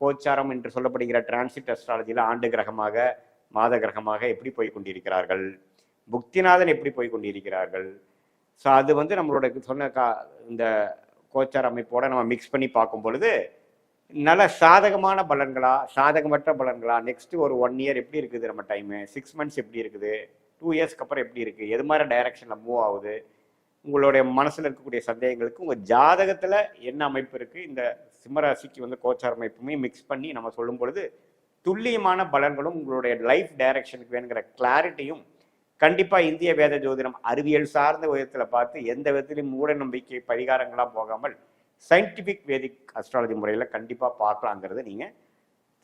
Speaker 1: கோச்சாரம் என்று சொல்லப்படுகிற டிரான்சிட் அஸ்ட்ராலஜியில் ஆண்டு கிரகமாக மாத கிரகமாக எப்படி போய் கொண்டிருக்கிறார்கள், புக்திநாதன் எப்படி போய் கொண்டிருக்கிறார்கள். ஸோ அது வந்து நம்மளோட சொன்ன இந்த கோச்சார அமைப்போட நம்ம மிக்ஸ் பண்ணி பார்க்கும் பொழுது நல்ல சாதகமான பலன்களா, சாதகமற்ற பலன்களா, நெக்ஸ்ட் ஒரு 1 இயர் எப்படி இருக்குது, நம்ம டைமு 6 மந்த்ஸ் எப்படி இருக்குது, 2 இயர்ஸ்க்கு அப்புறம் எப்படி இருக்குது, எது மாதிரி டைரக்ஷனில் மூவ் ஆகுது, உங்களுடைய மனசில் இருக்கக்கூடிய சந்தேகங்களுக்கு உங்கள் ஜாதகத்தில் என்ன அமைப்பு இருக்குது, இந்த சிம்மராசிக்கு வந்து கோச்சார அமைப்புமே மிக்ஸ் பண்ணி நம்ம சொல்லும் பொழுது துல்லியமான பலன்களும் உங்களுடைய லைஃப் டைரக்ஷனுக்கு வேணுங்கிற கிளாரிட்டியும் கண்டிப்பாக இந்திய வேத ஜோதிடம் அறிவியல் சார்ந்த விதத்தில் பார்த்து எந்த விதத்திலையும் மூட நம்பிக்கை பரிகாரங்களாக போகாமல் சயின்டிஃபிக் வேதிக் அஸ்ட்ராலஜி முறையில் கண்டிப்பாக பார்க்கலாங்கிறத நீங்கள்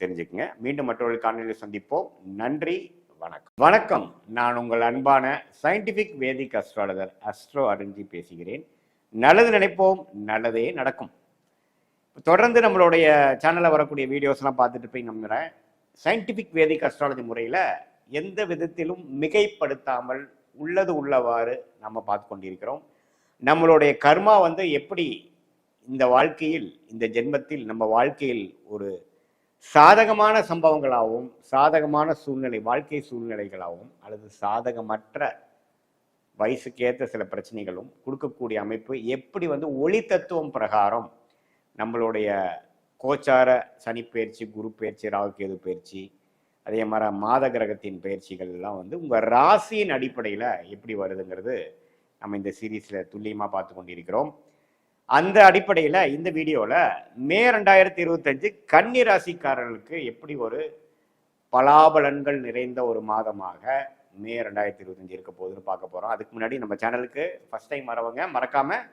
Speaker 1: தெரிஞ்சுக்குங்க. மீண்டும் மற்றொரு காணொலியில் சந்திப்போம். நன்றி, வணக்கம். வணக்கம், நான் உங்கள் அன்பான சயின்டிஃபிக் வேதிக் அஸ்ட்ராலஜர் அஸ்ட்ரோ அருண்ஜி பேசுகிறேன். நல்லது நினைப்போம், நல்லதே நடக்கும். தொடர்ந்து நம்மளுடைய சேனலில் வரக்கூடிய வீடியோஸ்லாம் பார்த்துட்டு போய் நம்புகிறேன். சயின்டிஃபிக் வேதிக் அஸ்ட்ராலஜி முறையில் எந்த விதத்திலும் மிகைப்படுத்தாமல் உள்ளது உள்ளவாறு நம்ம பார்த்து கொண்டிருக்கிறோம். நம்மளுடைய கர்மா எப்படி இந்த வாழ்க்கையில், இந்த ஜென்மத்தில் நம்ம வாழ்க்கையில் ஒரு சாதகமான சம்பவங்களாகவும் சாதகமான சூழ்நிலை, வாழ்க்கை சூழ்நிலைகளாகவும் அல்லது சாதகமற்ற வயசுக்கேற்ற சில பிரச்சனைகளும் கொடுக்கக்கூடிய அமைப்பு எப்படி ஒளி தத்துவம் பிரகாரம் நம்மளுடைய கோச்சார சனி பயிற்சி, குரு பயிற்சி, ராகு கேது பயிற்சி, அதே மாதிரி மாத கிரகத்தின் பயிற்சிகள் எல்லாம் உங்கள் ராசியின் அடிப்படையில் எப்படி வருதுங்கிறது நம்ம இந்த சீரீஸில் துல்லியமாக பார்த்து கொண்டிருக்கிறோம். அந்த அடிப்படையில் இந்த வீடியோவில் மே 2025 கன்னி ராசிக்காரர்களுக்கு எப்படி ஒரு பலாபலன்கள் நிறைந்த ஒரு மாதமாக மே 2025 இருக்க போகுதுன்னு பார்க்க போகிறோம். அதுக்கு முன்னாடி நம்ம சேனலுக்கு ஃபஸ்ட் டைம் வரவங்க மறக்காமல்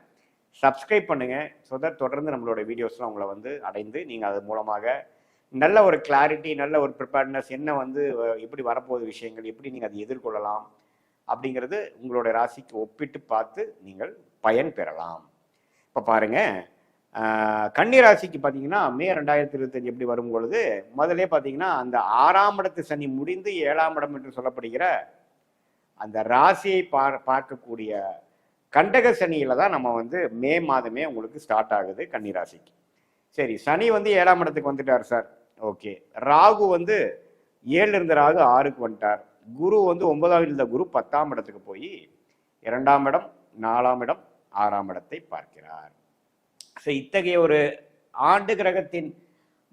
Speaker 1: சப்ஸ்கிரைப் பண்ணுங்கள். ஸோ தட் தொடர்ந்து நம்மளோட வீடியோஸ்லாம் உங்களை அடைந்து நீங்கள் அது மூலமாக நல்ல ஒரு கிளாரிட்டி, நல்ல ஒரு ப்ரிப்பேர்ட்னஸ், என்ன எப்படி வரப்போகுது விஷயங்கள், எப்படி நீங்கள் அதை எதிர்கொள்ளலாம் அப்படிங்கிறது உங்களோட ராசிக்கு ஒப்பிட்டு பார்த்து நீங்கள் பயன் பெறலாம். இப்போ பாருங்கள், கன்னி ராசிக்கு பார்த்தீங்கன்னா மே 2025 எப்படி வரும் பொழுது முதலே பார்த்தீங்கன்னா அந்த 6ஆம் இடத்து சனி முடிந்து 7ஆம் இடம் என்று சொல்லப்படுகிற அந்த ராசியை பார்க்கக்கூடிய கண்டக சனியில் தான் நம்ம மே மாதமே உங்களுக்கு ஸ்டார்ட் ஆகுது கன்னி ராசிக்கு. சரி, சனி 7ஆம் இடத்துக்கு வந்துட்டார் சார். ஓகே, ராகு 7 இருந்த ராகு 6க்கு வந்துட்டார். குரு 9ஆம் இருந்த குரு 10ஆம் இடத்துக்கு போய் 2ஆம் இடம், 4ஆம் இடம், 6ஆம் இடத்தை பார்க்கிறார். ஸோ இத்தகைய ஒரு ஆண்டு கிரகத்தின்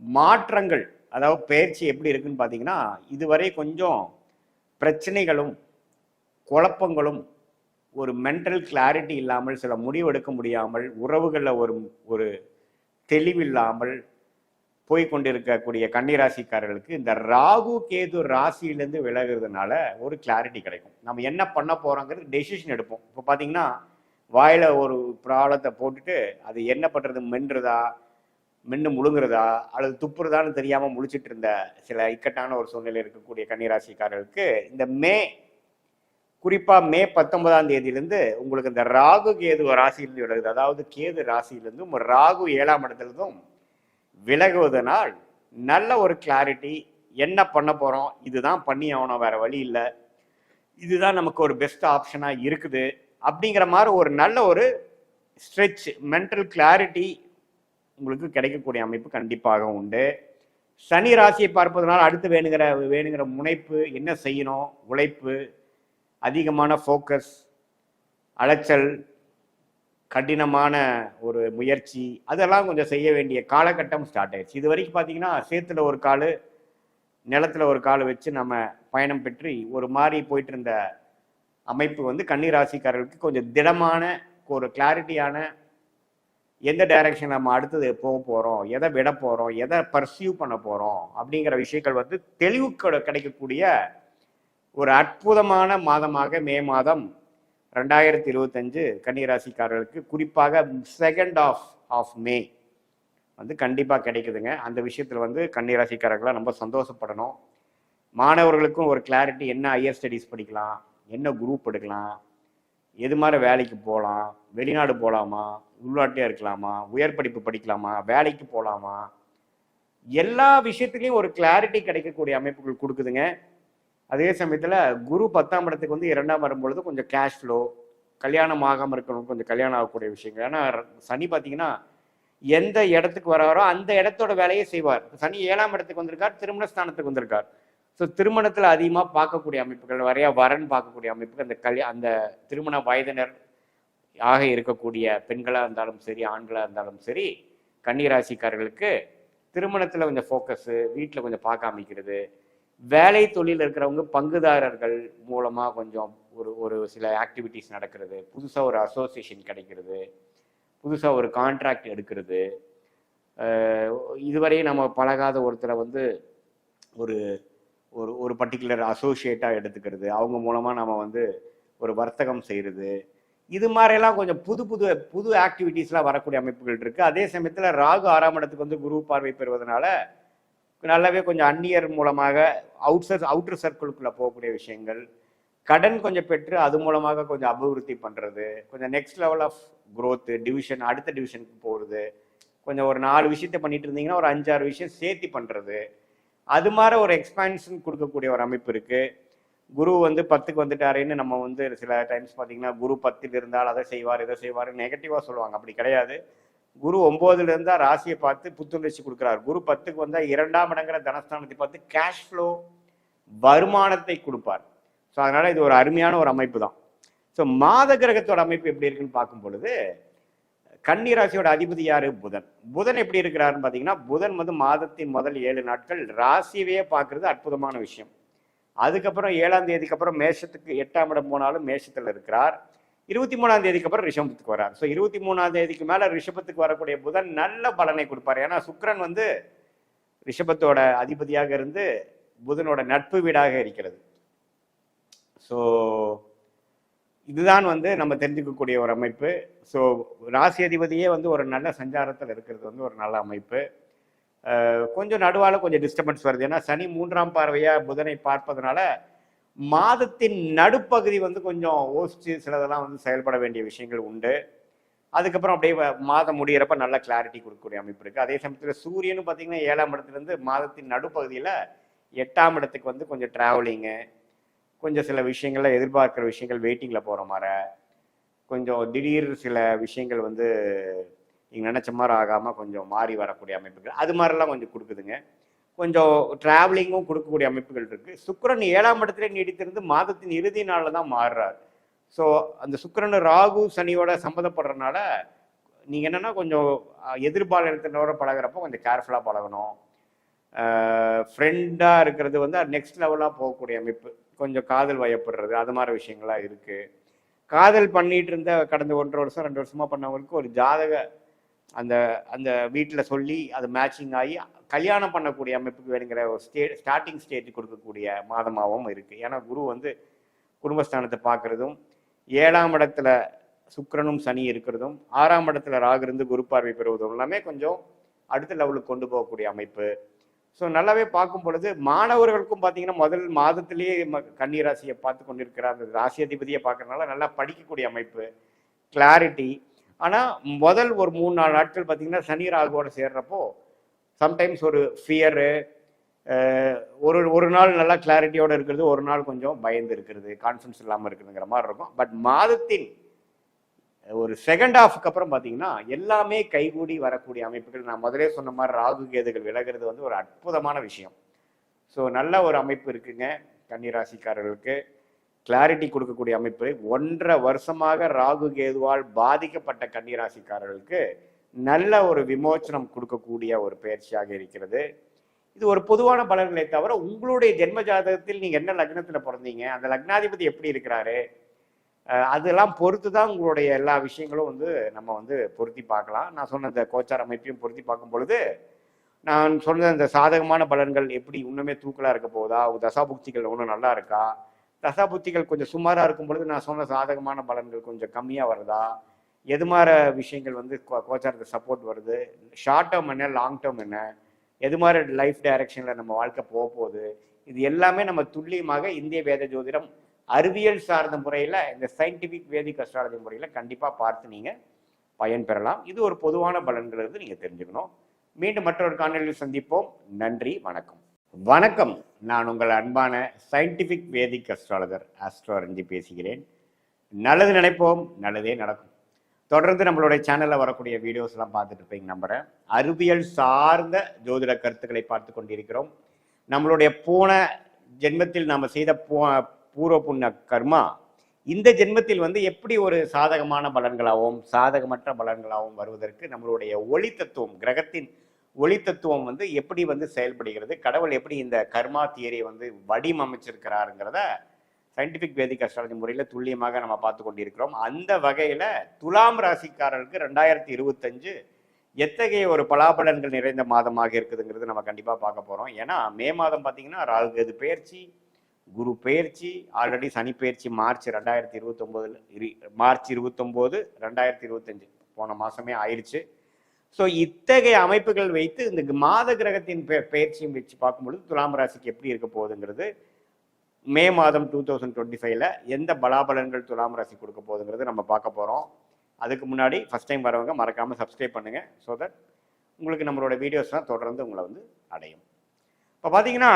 Speaker 1: மாற்றங்கள், அதாவது பயிற்சி எப்படி இருக்குன்னு பார்த்தீங்கன்னா, இதுவரை கொஞ்சம் பிரச்சனைகளும் குழப்பங்களும் ஒரு மென்டல் கிளாரிட்டி இல்லாமல், சில முடிவு எடுக்க முடியாமல், உறவுகளில் ஒரு தெளிவில்லாமல் போய்கொண்டிருக்கக்கூடிய கன்னிராசிக்காரர்களுக்கு இந்த ராகு கேது ராசியிலேருந்து விலகிறதுனால ஒரு கிளாரிட்டி கிடைக்கும். நம்ம என்ன பண்ண போகிறோங்கிறது டெசிஷன் எடுப்போம். இப்போ பார்த்தீங்கன்னா வாயில் ஒரு ப்ராப்ளத்தை போட்டுட்டு அது என்ன பண்ணுறது, மென்று முழுங்குறதா அல்லது துப்புறதான்னு தெரியாமல் முழிச்சிட்டு இருந்த சில இக்கட்டான ஒரு சூழ்நிலை இருக்கக்கூடிய கன்னிராசிக்காரர்களுக்கு இந்த குறிப்பாக மே 19ஆம் தேதியிலேருந்து உங்களுக்கு இந்த ராகு கேது ராசியிலிருந்து விலகுது. அதாவது கேது ராசியிலிருந்தும் ராகு 7ஆம் இடத்துலேருந்தும் விலகுவதனால் நல்ல ஒரு கிளாரிட்டி, என்ன பண்ண போகிறோம், இதுதான் பண்ணி ஆகணும், வேற வழி இல்லை, இதுதான் நமக்கு ஒரு பெஸ்ட் ஆப்ஷனாக இருக்குது அப்படிங்கிற மாதிரி ஒரு நல்ல ஒரு ஸ்ட்ரெச், மென்டல் கிளாரிட்டி உங்களுக்கு கிடைக்கக்கூடிய அமைப்பு கண்டிப்பாக உண்டு. சனி ராசியை பார்ப்பதனால் அடுத்து வேணுங்கிற முனைப்பு, என்ன செய்யணும், உழைப்பு, அதிகமான ஃபோக்கஸ், அலைச்சல், கடினமான ஒரு முயற்சி, அதெல்லாம் கொஞ்சம் செய்ய வேண்டிய காலகட்டம் ஸ்டார்ட் ஆயிடுச்சு. இது வரைக்கும் பார்த்தீங்கன்னா சேத்துல ஒரு கால், நிலத்துல ஒரு கால் வச்சு நம்ம பயணம் பெற்று ஒரு மாதிரி போயிட்டு இருந்த அமைப்பு கன்னி ராசிக்காரர்களுக்கு கொஞ்சம் திடமான ஒரு கிளாரிட்டியான, எந்த டைரக்ஷன் நம்ம அடுத்தது போக போகிறோம், எதை விட போகிறோம், எதை பர்சியூ பண்ண போகிறோம் அப்படிங்கிற விஷயங்கள் தெளிவு கிடைக்கக்கூடிய ஒரு அற்புதமான மாதமாக மே மாதம் 2025 கன்னிராசிக்காரர்களுக்கு குறிப்பாக செகண்ட் ஆஃப் மே கண்டிப்பாக கிடைக்குதுங்க. அந்த விஷயத்தில் கன்னிராசிக்காரர்களாக ரொம்ப சந்தோஷப்படணும். மாணவர்களுக்கும் ஒரு கிளாரிட்டி, என்ன ஹையர் ஸ்டடீஸ் படிக்கலாம், என்ன குரூப் எடுக்கலாம், எது மாதிரி வேலைக்கு போகலாம், வெளிநாடு போகலாமா, உள்நாட்டிலே இருக்கலாமா, உயர் படிப்பு படிக்கலாமா, வேலைக்கு போகலாமா, எல்லா விஷயத்துலையும் ஒரு கிளாரிட்டி கிடைக்கக்கூடிய அமைப்புகள் கொடுக்குதுங்க. அதே சமயத்தில் குரு 10ஆம் இடத்துக்கு 2ஆம் வரும்பொழுது கொஞ்சம் கேஷ் ஃப்ளோ, கல்யாணம் ஆகாமல் இருக்கணும், கொஞ்சம் கல்யாணம் ஆகக்கூடிய விஷயங்கள். ஏன்னா சனி பார்த்தீங்கன்னா எந்த இடத்துக்கு வராரோ அந்த இடத்தோட வேலையை செய்வார். சனி 7ஆம் இடத்துக்கு வந்திருக்கார், திருமண ஸ்தானத்துக்கு வந்திருக்கார். ஸோ திருமணத்தில் அதிகமாக பார்க்கக்கூடிய அமைப்புகள், நிறைய வரன் பார்க்கக்கூடிய அமைப்புகள், அந்த திருமண வயதினர் ஆக இருக்கக்கூடிய பெண்களாக இருந்தாலும் சரி, ஆண்களாக இருந்தாலும் சரி, கன்னிராசிக்காரர்களுக்கு திருமணத்தில் கொஞ்சம் ஃபோக்கஸு, வீட்டில் கொஞ்சம் பார்க்க அமைக்கிறது, வேலை தொழில் இருக்கிறவங்க பங்குதாரர்கள் மூலமாக கொஞ்சம் ஒரு சில ஆக்டிவிட்டிஸ் நடக்கிறது, புதுசாக ஒரு அசோசியேஷன் கிடைக்கிறது, புதுசாக ஒரு கான்ட்ராக்ட் எடுக்கிறது, இதுவரையும் நம்ம பழகாத ஒருத்தரை ஒரு ஒரு ஒரு பர்டிகுலர் அசோசியேட்டாக எடுத்துக்கிறது, அவங்க மூலமாக நம்ம வந்து ஒரு வர்த்தகம் செய்கிறது, இது மாதிரிலாம் கொஞ்சம் புது புது புது ஆக்டிவிட்டீஸ்லாம் வரக்கூடிய அமைப்புகள் இருக்குது. அதே சமயத்தில் ராகு 6ஆம் இடத்துக்கு வந்து குரு பார்வை பெறுவதனால நல்லாவே கொஞ்சம் அந்நியர் மூலமாக அவுட்டர் சர்க்கிளுக்குள்ளே போகக்கூடிய விஷயங்கள், கடன் கொஞ்சம் பெற்று அது மூலமாக கொஞ்சம் அபிவிருத்தி பண்ணுறது, கொஞ்சம் next level of growth, division அடுத்த டிவிஷனுக்கு போகிறது, கொஞ்சம் ஒரு 4 விஷயத்தை பண்ணிட்டு இருந்தீங்கன்னா ஒரு 5-6 விஷயம் சேர்த்து பண்ணுறது, அது மாதிரி ஒரு எக்ஸ்பான்ஷன் கொடுக்கக்கூடிய ஒரு அமைப்பு இருக்குது. குரு வந்து 10க்கு வந்துட்டாருன்னு நம்ம வந்து சில டைம்ஸ் பார்த்தீங்கன்னா குரு 10ல் இருந்தால் அதை செய்வார் இதை செய்வார் நெகட்டிவாக சொல்லுவாங்க. அப்படி கிடையாது. குரு 9ல் இருந்தால் ராசியை பார்த்து புத்துணர்ச்சி கொடுக்குறாரு. குரு 10க்கு வந்தால் 2ஆம் இடங்கிற தனஸ்தானத்தை பார்த்து கேஷ் ஃப்ளோ வருமானத்தை கொடுப்பார். ஸோ அதனால இது ஒரு அருமையான ஒரு அமைப்பு தான். ஸோ மாத கிரகத்தோட அமைப்பு எப்படி இருக்குன்னு பார்க்கும் பொழுது கன்னி ராசியோட அதிபதி யாரு? புதன். புதன் எப்படி இருக்கிறாருன்னு பார்த்தீங்கன்னா புதன் வந்து மாதத்தின் முதல் 7 நாட்கள் ராசியவே பார்க்கறது அற்புதமான விஷயம். அதுக்கப்புறம் 7ஆம் தேதிக்கு அப்புறம் மேஷத்துக்கு 8ஆம் இடம் போனாலும் மேஷத்தில் இருக்கிறார். 23ஆம் தேதிக்கு அப்புறம் ரிஷபத்துக்கு வரார். ஸோ 23ஆம் தேதிக்கு மேலே ரிஷபத்துக்கு வரக்கூடிய புதன் நல்ல பலனை கொடுப்பார். ஏன்னா சுக்கிரன் வந்து ரிஷபத்தோட அதிபதியாக இருந்து புதனோட நட்பு வீடாக இருக்கிறது. ஸோ இதுதான் வந்து நம்ம தெரிஞ்சுக்கக்கூடிய ஒரு அமைப்பு. ஸோ ராசி அதிபதியே வந்து ஒரு நல்ல சஞ்சாரத்தில் இருக்கிறது வந்து ஒரு நல்ல அமைப்பு. கொஞ்சம் நடுவால் கொஞ்சம் டிஸ்டர்பன்ஸ் வருது. ஏன்னா சனி 3ஆம் பார்வையாக புதனை பார்ப்பதனால மாதத்தின் நடுப்பகுதி வந்து கொஞ்சம் யோசிச்சு சிலதெல்லாம் வந்து செயல்பட வேண்டிய விஷயங்கள் உண்டு. அதுக்கப்புறம் அப்படியே மாதம் முடிகிறப்ப நல்ல கிளாரிட்டி கொடுக்கக்கூடிய அமைப்பு இருக்குது. அதே சமயத்தில் சூரியனும் பார்த்தீங்கன்னா 7ஆம் இடத்துலேருந்து மாதத்தின் நடுப்பகுதியில் 8ஆம் இடத்துக்கு வந்து கொஞ்சம் ட்ராவலிங்கு, கொஞ்சம் சில விஷயங்கள்ல எதிர்பார்க்குற விஷயங்கள் வெயிட்டிங்கில் போகிற மாதிரி, கொஞ்சம் திடீர் சில விஷயங்கள் வந்து நீங்கள் நினச்ச மாதிரி ஆகாமல் கொஞ்சம் மாறி வரக்கூடிய அமைப்புகள் அது மாதிரிலாம் கொஞ்சம் கொடுக்குதுங்க. கொஞ்சம் ட்ராவலிங்கும் கொடுக்கக்கூடிய அமைப்புகள் இருக்குது. சுக்கிரன் 7ஆம் இடத்துல நீடித்திருந்து மாதத்தின் இறுதி நாளில் தான் மாறுறார். ஸோ அந்த சுக்கிரன் ராகு சனியோட சம்மந்தப்படுறதுனால நீங்கள் என்னென்னா கொஞ்சம் எதிர்பாலினத்தினோட பழகிறப்போ கொஞ்சம் கேர்ஃபுல்லாக பழகணும். ஃப்ரெண்டாக இருக்கிறது வந்து நெக்ஸ்ட் லெவலாக போகக்கூடிய அமைப்பு. கொஞ்சம் காதல் வயப்படுறது அது மாதிரி விஷயங்கள்லாம் இருக்குது. காதல் பண்ணிட்டு இருந்த கடந்த 1.5 வருஷம் 2 வருஷமாக பண்ணவங்களுக்கு ஒரு ஜாதக அந்த அந்த வீட்டில் சொல்லி அது மேட்சிங் ஆகி கல்யாணம் பண்ணக்கூடிய அமைப்புக்கு வேணுங்கிற ஒரு ஸ்டார்டிங் ஸ்டேஜ் கொடுக்கக்கூடிய மாதமாகவும் இருக்குது. ஏன்னா குரு வந்து குடும்பஸ்தானத்தை பார்க்குறதும் 7ஆம் இடத்துல சுக்கிரனும் சனி இருக்கிறதும் 6ஆம் இடத்துல ராகு இருந்து குரு பார்வை பெறுவதும் எல்லாமே கொஞ்சம் அடுத்த லெவலுக்கு கொண்டு போகக்கூடிய அமைப்பு. ஸோ நல்லாவே பார்க்கும் பொழுது மாணவர்களுக்கும் பார்த்தீங்கன்னா முதல் மாதத்திலேயே கன்னி ராசியை பார்த்து கொண்டிருக்கிற அந்த ராசி அதிபதியை பார்க்கறதுனால நல்லா படிக்கக்கூடிய அமைப்பு, கிளாரிட்டி. ஆனால் முதல் ஒரு 3-4 நாட்கள் பார்த்தீங்கன்னா சனி ராகுவோட சேர்றப்போ சம்டைம்ஸ் ஒரு ஃபியரு, ஒரு நாள் நல்லா கிளாரிட்டியோடு இருக்கிறது, ஒரு நாள் கொஞ்சம் பயந்து இருக்கிறது, கான்ஃபிடன்ஸ் இல்லாமல் இருக்குதுங்கிற மாதிரி இருக்கும். பட் மாதத்தின் ஒரு செகண்ட் ஹாஃப்க்கு அப்புறம் பார்த்தீங்கன்னா எல்லாமே கைகூடி வரக்கூடிய அமைப்புகள். நான் முதலே சொன்ன மாதிரி ராகு கேதுகள் விலகிறது வந்து ஒரு அற்புதமான விஷயம். ஸோ நல்ல ஒரு அமைப்பு இருக்குங்க. கன்னி ராசிக்காரர்களுக்கு கிளாரிட்டி கொடுக்கக்கூடிய அமைப்பு. 1.5 வருஷமாக ராகு கேதுவால் பாதிக்கப்பட்ட கன்னி ராசிக்காரர்களுக்கு நல்ல ஒரு விமோச்சனம் கொடுக்கக்கூடிய ஒரு பயிற்சியாக இருக்கிறது. இது ஒரு பொதுவான பலன்களை தவிர உங்களுடைய ஜென்ம ஜாதகத்தில் நீங்கள் என்ன லக்னத்தில் பிறந்தீங்க, அந்த லக்னாதிபதி எப்படி இருக்கிறாரு, அதெல்லாம் பொறுத்து தான் உங்களுடைய எல்லா விஷயங்களும் வந்து நம்ம வந்து பொருத்தி பார்க்கலாம். நான் சொன்ன இந்த கோச்சார் அமைப்பையும் பொருத்தி பார்க்கும் பொழுது நான் சொன்ன இந்த சாதகமான பலன்கள் எப்படி இன்னுமே தூக்கலாக இருக்க போகுதா, தசாபுக்திகள் ஒன்றும் நல்லா இருக்கா, தசாபுக்திகள் கொஞ்சம் சுமாராக இருக்கும் பொழுது நான் சொன்ன சாதகமான பலன்கள் கொஞ்சம் கம்மியாக வருதா, எது மாதிரி விஷயங்கள் வந்து கோச்சாரத்தை சப்போர்ட் வருது, ஷார்ட் டேர்ம் என்ன லாங் டேர்ம் என்ன, எது மாதிரி லைஃப் டைரக்ஷனில் நம்ம வாழ்க்கை போக போகுது, இது எல்லாமே நம்ம துல்லியமாக இந்திய வேத ஜோதிடம் அறிவியல் சார்ந்த முறையில் இந்த சயின்டிஃபிக் வேதிக் அஸ்ட்ராலஜி முறையில் கண்டிப்பாக பார்த்து நீங்கள் பயன் பெறலாம். இது ஒரு பொதுவான பலன்கள் இருந்து நீங்கள் தெரிஞ்சுக்கணும். மீண்டும் மற்றொரு காணொலியில் சந்திப்போம். நன்றி, வணக்கம். வணக்கம். நான் உங்கள் அன்பான சயின்டிஃபிக் வேதிக் அஸ்ட்ராலஜர் ஆஸ்ட்ரோ அரஞ்சி பேசுகிறேன். நல்லது நினைப்போம், நல்லதே நடக்கும். தொடர்ந்து நம்மளுடைய சேனலில் வரக்கூடிய வீடியோஸ்லாம் பார்த்துட்டு இருப்பீங்க நம்புகிறேன். அறிவியல் சார்ந்த ஜோதிட கருத்துக்களை பார்த்து கொண்டிருக்கிறோம். நம்மளுடைய போன ஜென்மத்தில் நாம் செய்த பூர்வ புண்ணிய கர்மா இந்த ஜென்மத்தில் வந்து எப்படி ஒரு சாதகமான பலன்களாகவும் சாதகமற்ற பலன்களாகவும் வருவதற்கு நம்மளுடைய ஒளி தத்துவம், கிரகத்தின் ஒளி தத்துவம் வந்து எப்படி வந்து செயல்படுகிறது, கடவுள் எப்படி இந்த கர்மா தியரியை வந்து வடிவமைச்சிருக்கிறாருங்கிறத சயின்டிஃபிக் வேதிக் அஸ்ட்ராலஜி முறையில் துல்லியமாக நம்ம பார்த்து கொண்டிருக்கிறோம். அந்த வகையில் துலாம் ராசிக்காரர்களுக்கு 2025 எத்தகைய ஒரு பலாபலன்கள் நிறைந்த மாதமாக இருக்குதுங்கிறது நம்ம கண்டிப்பாக பார்க்க போகிறோம். ஏன்னா மே மாதம் பார்த்தீங்கன்னா ராகு கேது பெயர்ச்சி, குரு பெயர்ச்சி, ஆல்ரெடி சனி பெயர்ச்சி மார்ச் 2029 மார்ச் 29 2025 போன மாதமே ஆயிடுச்சு. ஸோ இத்தகைய அமைப்புகள் வைத்து இந்த மாத கிரகத்தின் பெயர்ச்சியும் வச்சு பார்க்கும்பொழுது துலாம் ராசிக்கு எப்படி இருக்க போகுதுங்கிறது மே மாதம் 2025ல எந்த பலாபலன்கள் துலாம் ராசி கொடுக்க போகுதுங்கிறது நம்ம பார்க்க போகிறோம். அதுக்கு முன்னாடி ஃபஸ்ட் டைம் வரவங்க மறக்காமல் சப்ஸ்கிரைப் பண்ணுங்கள். ஸோ தட் உங்களுக்கு நம்மளோட வீடியோஸ்லாம் தொடர்ந்து உங்களை வந்து அடையும். இப்போ பார்த்தீங்கன்னா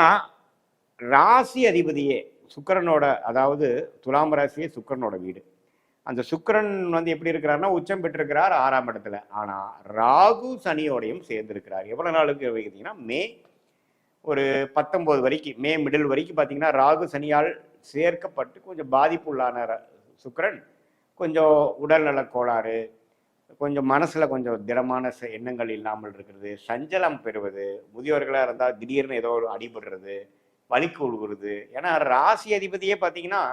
Speaker 1: ராசி அதிபதியே சுக்கிரனோட, அதாவது துலாம் ராசியே சுக்கிரனோட வீடு. அந்த சுக்கிரன் வந்து எப்படி இருக்கிறாருன்னா உச்சம் பெற்றிருக்கிறார் 6ஆம் இடத்துல. ஆனால் ராகு சனியோடையும் சேர்ந்திருக்கிறார். எவ்வளோ நாளுக்கு பார்த்தீங்கன்னா மே ஒரு 19 வரைக்கும், மே மிடில் வரைக்கும் பார்த்தீங்கன்னா ராகு சனியால் சேர்க்கப்பட்டு கொஞ்சம் பாதிப்புள்ளான சுக்கிரன் கொஞ்சம் உடல்நல கோளாறு, கொஞ்சம் மனசில் கொஞ்சம் திடமான எண்ணங்கள் இல்லாமல் இருக்கிறது, சஞ்சலம் பெறுவது, முதியோர்களாக இருந்தால் திடீர்னு ஏதோ ஒரு அடிபடுறது, வலிக்கு விழுகிறது. ஏன்னா ராசி அதிபதியே பார்த்தீங்கன்னா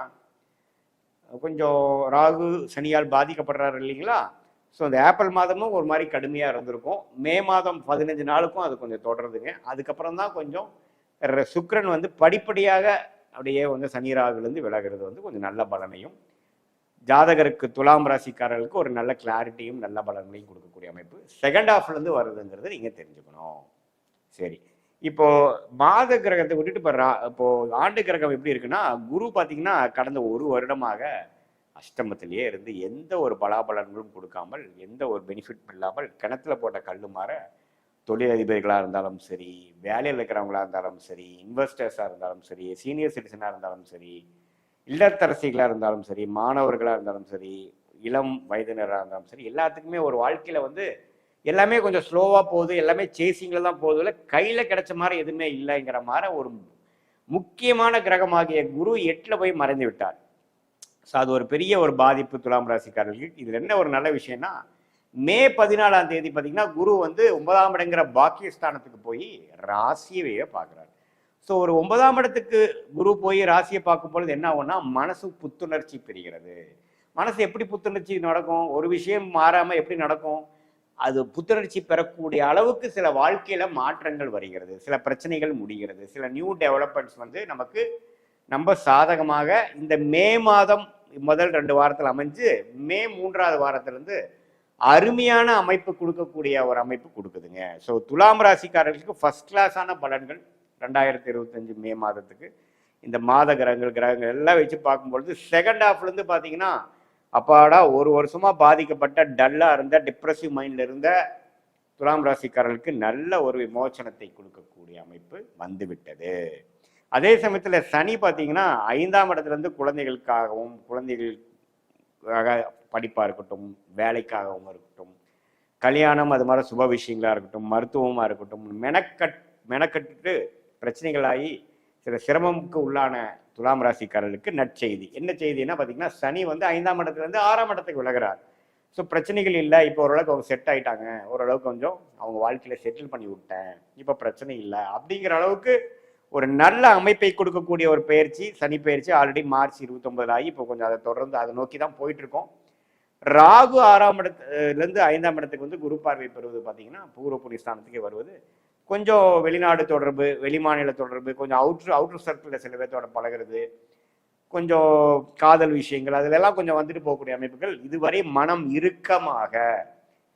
Speaker 1: கொஞ்சம் ராகு சனியால் பாதிக்கப்படுறாரு இல்லைங்களா. ஸோ அந்த ஏப்ரல் மாதமும் ஒரு மாதிரி கடுமையாக இருந்திருக்கும். மே மாதம் 15 நாளுக்கும் அது கொஞ்சம் தொடருதுங்க. அதுக்கப்புறம் தான் கொஞ்சம் சுக்கிரன் வந்து படிப்படியாக அப்படியே வந்து சனி ராகுலேருந்து விலகிறது வந்து கொஞ்சம் நல்ல பலனையும், ஜாதகருக்கு துலாம் ராசிக்காரர்களுக்கு ஒரு நல்ல கிளாரிட்டியும் நல்ல பலன்களையும் கொடுக்கக்கூடிய அமைப்பு செகண்ட் ஹாஃப்லேருந்து வருதுங்கிறது நீங்கள் தெரிஞ்சுக்கணும். சரி, இப்போ மாத கிரகத்தை விட்டுட்டு இப்போ ஆண்டு கிரகம் எப்படி இருக்குன்னா, குரு பார்த்தீங்கன்னா கடந்த ஒரு வருடமாக அஷ்டமத்திலேயே இருந்து எந்த ஒரு பலாபலன்களும் கொடுக்காமல், எந்த ஒரு பெனிஃபிட் இல்லாமல் கிணத்துல போட்ட கல்லு மாற தொழிலதிபர்களாக இருந்தாலும் சரி, வேலையில் இருக்கிறவங்களா இருந்தாலும் சரி, இன்வெஸ்டர்ஸாக இருந்தாலும் சரி, சீனியர் சிட்டிசனாக இருந்தாலும் சரி, இல்லத்தரசிகளாக இருந்தாலும் சரி, மாணவர்களாக இருந்தாலும் சரி, இளம் வயதினராக இருந்தாலும் சரி, எல்லாத்துக்குமே ஒரு வாழ்க்கையில் வந்து எல்லாமே கொஞ்சம் ஸ்லோவாக போகுது, எல்லாமே சேசிங்கில் தான் போகுது, இல்லை கையில் கிடைச்ச மாதிரி எதுவுமே இல்லைங்கிற மாதிரி ஒரு முக்கியமான கிரகமாகிய குரு 8ல் போய் மறைந்து விட்டார். ஸோ அது ஒரு பெரிய ஒரு பாதிப்பு துலாம் ராசிக்காரர்களுக்கு. இதில் என்ன ஒரு நல்ல விஷயம்னா, மே 14ஆம் தேதி பார்த்தீங்கன்னா குரு வந்து 9ஆம் இடங்கிற பாக்கியஸ்தானத்துக்கு போய் ராசியவே பார்க்குறாரு. ஸோ ஒரு 9ஆம் இடத்துக்கு குரு போய் ராசியை பார்க்கும் பொழுது என்ன ஆகும்னா, மனசு புத்துணர்ச்சி பெறுகிறது. மனசு எப்படி புத்துணர்ச்சி நடக்கும்? ஒரு விஷயம் மாறாமல் எப்படி நடக்கும்? அது புத்துணர்ச்சி பெறக்கூடிய அளவுக்கு சில வாழ்க்கையில மாற்றங்கள் வருகிறது, சில பிரச்சனைகள் முடிகிறது, சில நியூ டெவலப்மெண்ட்ஸ் வந்து நமக்கு நம்ம சாதகமாக இந்த மே மாதம் முதல் 2 வாரத்தில் அமைஞ்சு மே 3ஆவது வாரத்திலிருந்து அருமையான அமைப்பு கொடுக்கக்கூடிய ஒரு அமைப்பு கொடுக்குதுங்க. ஸோ துலாம் ராசிக்காரர்களுக்கு ஃபர்ஸ்ட் கிளாஸான பலன்கள் 2025 மே மாதத்துக்கு இந்த மாத கிரகங்கள் எல்லாம் வச்சு பார்க்கும்பொழுது செகண்ட் ஹாஃப்லேருந்து பார்த்தீங்கன்னா அப்பாடா ஒரு வருஷமா பாதிக்கப்பட்ட டல்லா இருந்த டிப்ரெசிவ் மைண்ட்ல இருந்த துலாம் ராசிக்காரர்களுக்கு நல்ல ஒரு விமோச்சனத்தை கொடுக்கக்கூடிய அமைப்பு வந்துவிட்டது. அதே சமயத்துல சனி பார்த்தீங்கன்னா 5ஆம் இடத்துல இருந்து குழந்தைகளுக்காகவும், குழந்தைகளுக்காக படிப்பா இருக்கட்டும், வேலைக்காகவும் இருக்கட்டும், கல்யாணம் அது மாதிரி சுப விஷயங்களா இருக்கட்டும், மருத்துவமா இருக்கட்டும், மெனக்கட்டு பிரச்சனைகளாகி சில சிரமமுக்கு உள்ளான துலாம் ராசிக்காரர்களுக்கு நற்செய்தி. என்ன செய்தின்னா பார்த்தீங்கன்னா, சனி வந்து 5ஆம் இடத்துலேருந்து 6ஆம் இடத்துக்கு விலகிறார். ஸோ பிரச்சனைகள் இல்லை, இப்போ ஓரளவுக்கு அவங்க செட் ஆகிட்டாங்க, ஓரளவுக்கு கொஞ்சம் அவங்க வாழ்க்கையில் செட்டில் பண்ணி விட்டேன், இப்போ பிரச்சனை இல்லை அப்படிங்கிற அளவுக்கு ஒரு நல்ல அமைப்பை கொடுக்கக்கூடிய ஒரு பயிற்சி சனி பயிற்சி. ஆல்ரெடி மார்ச் 29 ஆகி இப்போ கொஞ்சம் அதை தொடர்ந்து அதை நோக்கி தான் போயிட்டு இருக்கோம். ராகு 6ஆம் இடத்துலேருந்து 5ஆம் இடத்துக்கு வந்து குரு பார்வை பெறுவது பார்த்தீங்கன்னா பூர்வ புண்ணியஸ்தானத்துக்கே வருவது கொஞ்சம் வெளிநாடு தொடர்பு, வெளிமாநில தொடர்பு, கொஞ்சம் அவுட்ரு சர்க்கிளில் சில பேர்த்தோட பழகிறது, கொஞ்சம் காதல் விஷயங்கள் அதிலெல்லாம் கொஞ்சம் வந்துட்டு போகக்கூடிய அமைப்புகள். இதுவரை மனம் இறுக்கமாக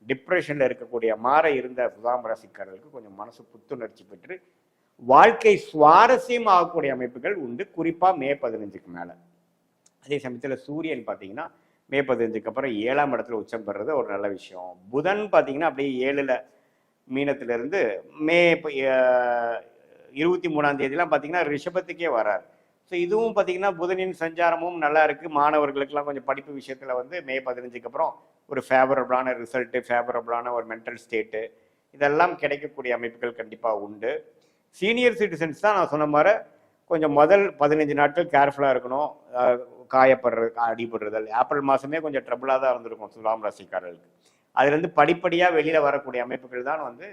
Speaker 1: டிப்ரெஷனில் இருக்கக்கூடிய மாற இருந்த துலாம் ராசிக்காரர்களுக்கு கொஞ்சம் மனசு புத்துணர்ச்சி பெற்று வாழ்க்கை சுவாரஸ்யம் ஆகக்கூடிய அமைப்புகள் உண்டு, குறிப்பாக மே 15க்கு மேலே. அதே சமயத்தில் சூரியன் பார்த்தீங்கன்னா மே 15க்கு அப்புறம் 7ஆம் இடத்துல உச்சம் பெறுறது ஒரு நல்ல விஷயம். புதன் பார்த்தீங்கன்னா அப்படியே 7ல் மீனத்திலிருந்து மே 23ஆம் தேதியெல்லாம் பார்த்தீங்கன்னா ரிஷபத்துக்கே வரார். ஸோ இதுவும் பார்த்தீங்கன்னா புதனின் சஞ்சாரமும் நல்லா இருக்குது. மாணவர்களுக்கெல்லாம் கொஞ்சம் படிப்பு விஷயத்தில் வந்து மே 15க்கு அப்புறம் ஒரு ஃபேவரபிளான ரிசல்ட்டு, ஃபேவரபிளான ஒரு மென்டல் ஸ்டேட்டு இதெல்லாம் கிடைக்கக்கூடிய அமைப்புகள் கண்டிப்பாக உண்டு. சீனியர் சிட்டிசன்ஸ் தான் நான் சொன்ன மாதிரி கொஞ்சம் முதல் 15 நாட்கள் கேர்ஃபுல்லாக இருக்கணும். காயப்படுறது, அடிபடுறதல், ஏப்ரல் மாதமே கொஞ்சம் ட்ரபிளாக தான் இருந்திருக்கும் துலாம் ராசிக்காரர்களுக்கு. அதுலேருந்து படிப்படியாக வெளியில் வரக்கூடிய அமைப்புகள் தான் வந்து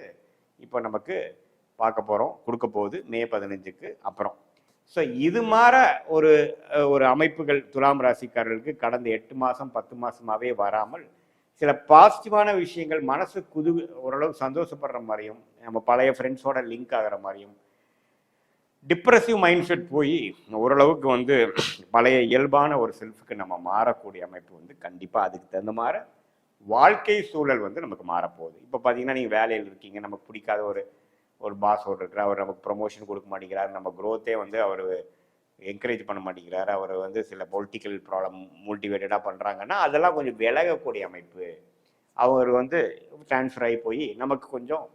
Speaker 1: இப்போ நமக்கு பார்க்க போகிறோம், கொடுக்க போகுது மே 15க்கு அப்புறம். ஸோ இது மாதிரி ஒரு அமைப்புகள் துலாம் ராசிக்காரர்களுக்கு கடந்த 8 மாதம் 10 மாதமாகவே வராமல் சில பாசிட்டிவான விஷயங்கள் மனசு ஓரளவு சந்தோஷப்படுற மாதிரியும், நம்ம பழைய ஃப்ரெண்ட்ஸோட லிங்க் ஆகிற மாதிரியும், டிப்ரெசிவ் மைண்ட் செட் போய் ஓரளவுக்கு வந்து பழைய இயல்பான ஒரு செல்ஃபுக்கு நம்ம மாறக்கூடிய அமைப்பு வந்து கண்டிப்பாக அதுக்கு தகுந்த மாதிரி வாழ்க்கை சூழல் வந்து நமக்கு மாறப்போகுது. இப்போ பார்த்தீங்கன்னா நீங்கள் வேலையில் இருக்கீங்க, நமக்கு பிடிக்காத ஒரு பாஸ் இருக்கிறார், அவர் நமக்கு ப்ரொமோஷன் கொடுக்க மாட்டேங்கிறார், நம்ம க்ரோத்தே வந்து அவர் என்கரேஜ் பண்ண மாட்டேங்கிறாரு, அவர் வந்து சில பொலிட்டிக்கல் ப்ராப்ளம் மோட்டிவேட்டடாக பண்ணுறாங்கன்னா அதெல்லாம் கொஞ்சம் விலகக்கூடிய அமைப்பு. அவர் வந்து ட்ரான்ஸ்ஃபர் ஆகி போய் நமக்கு கொஞ்சம்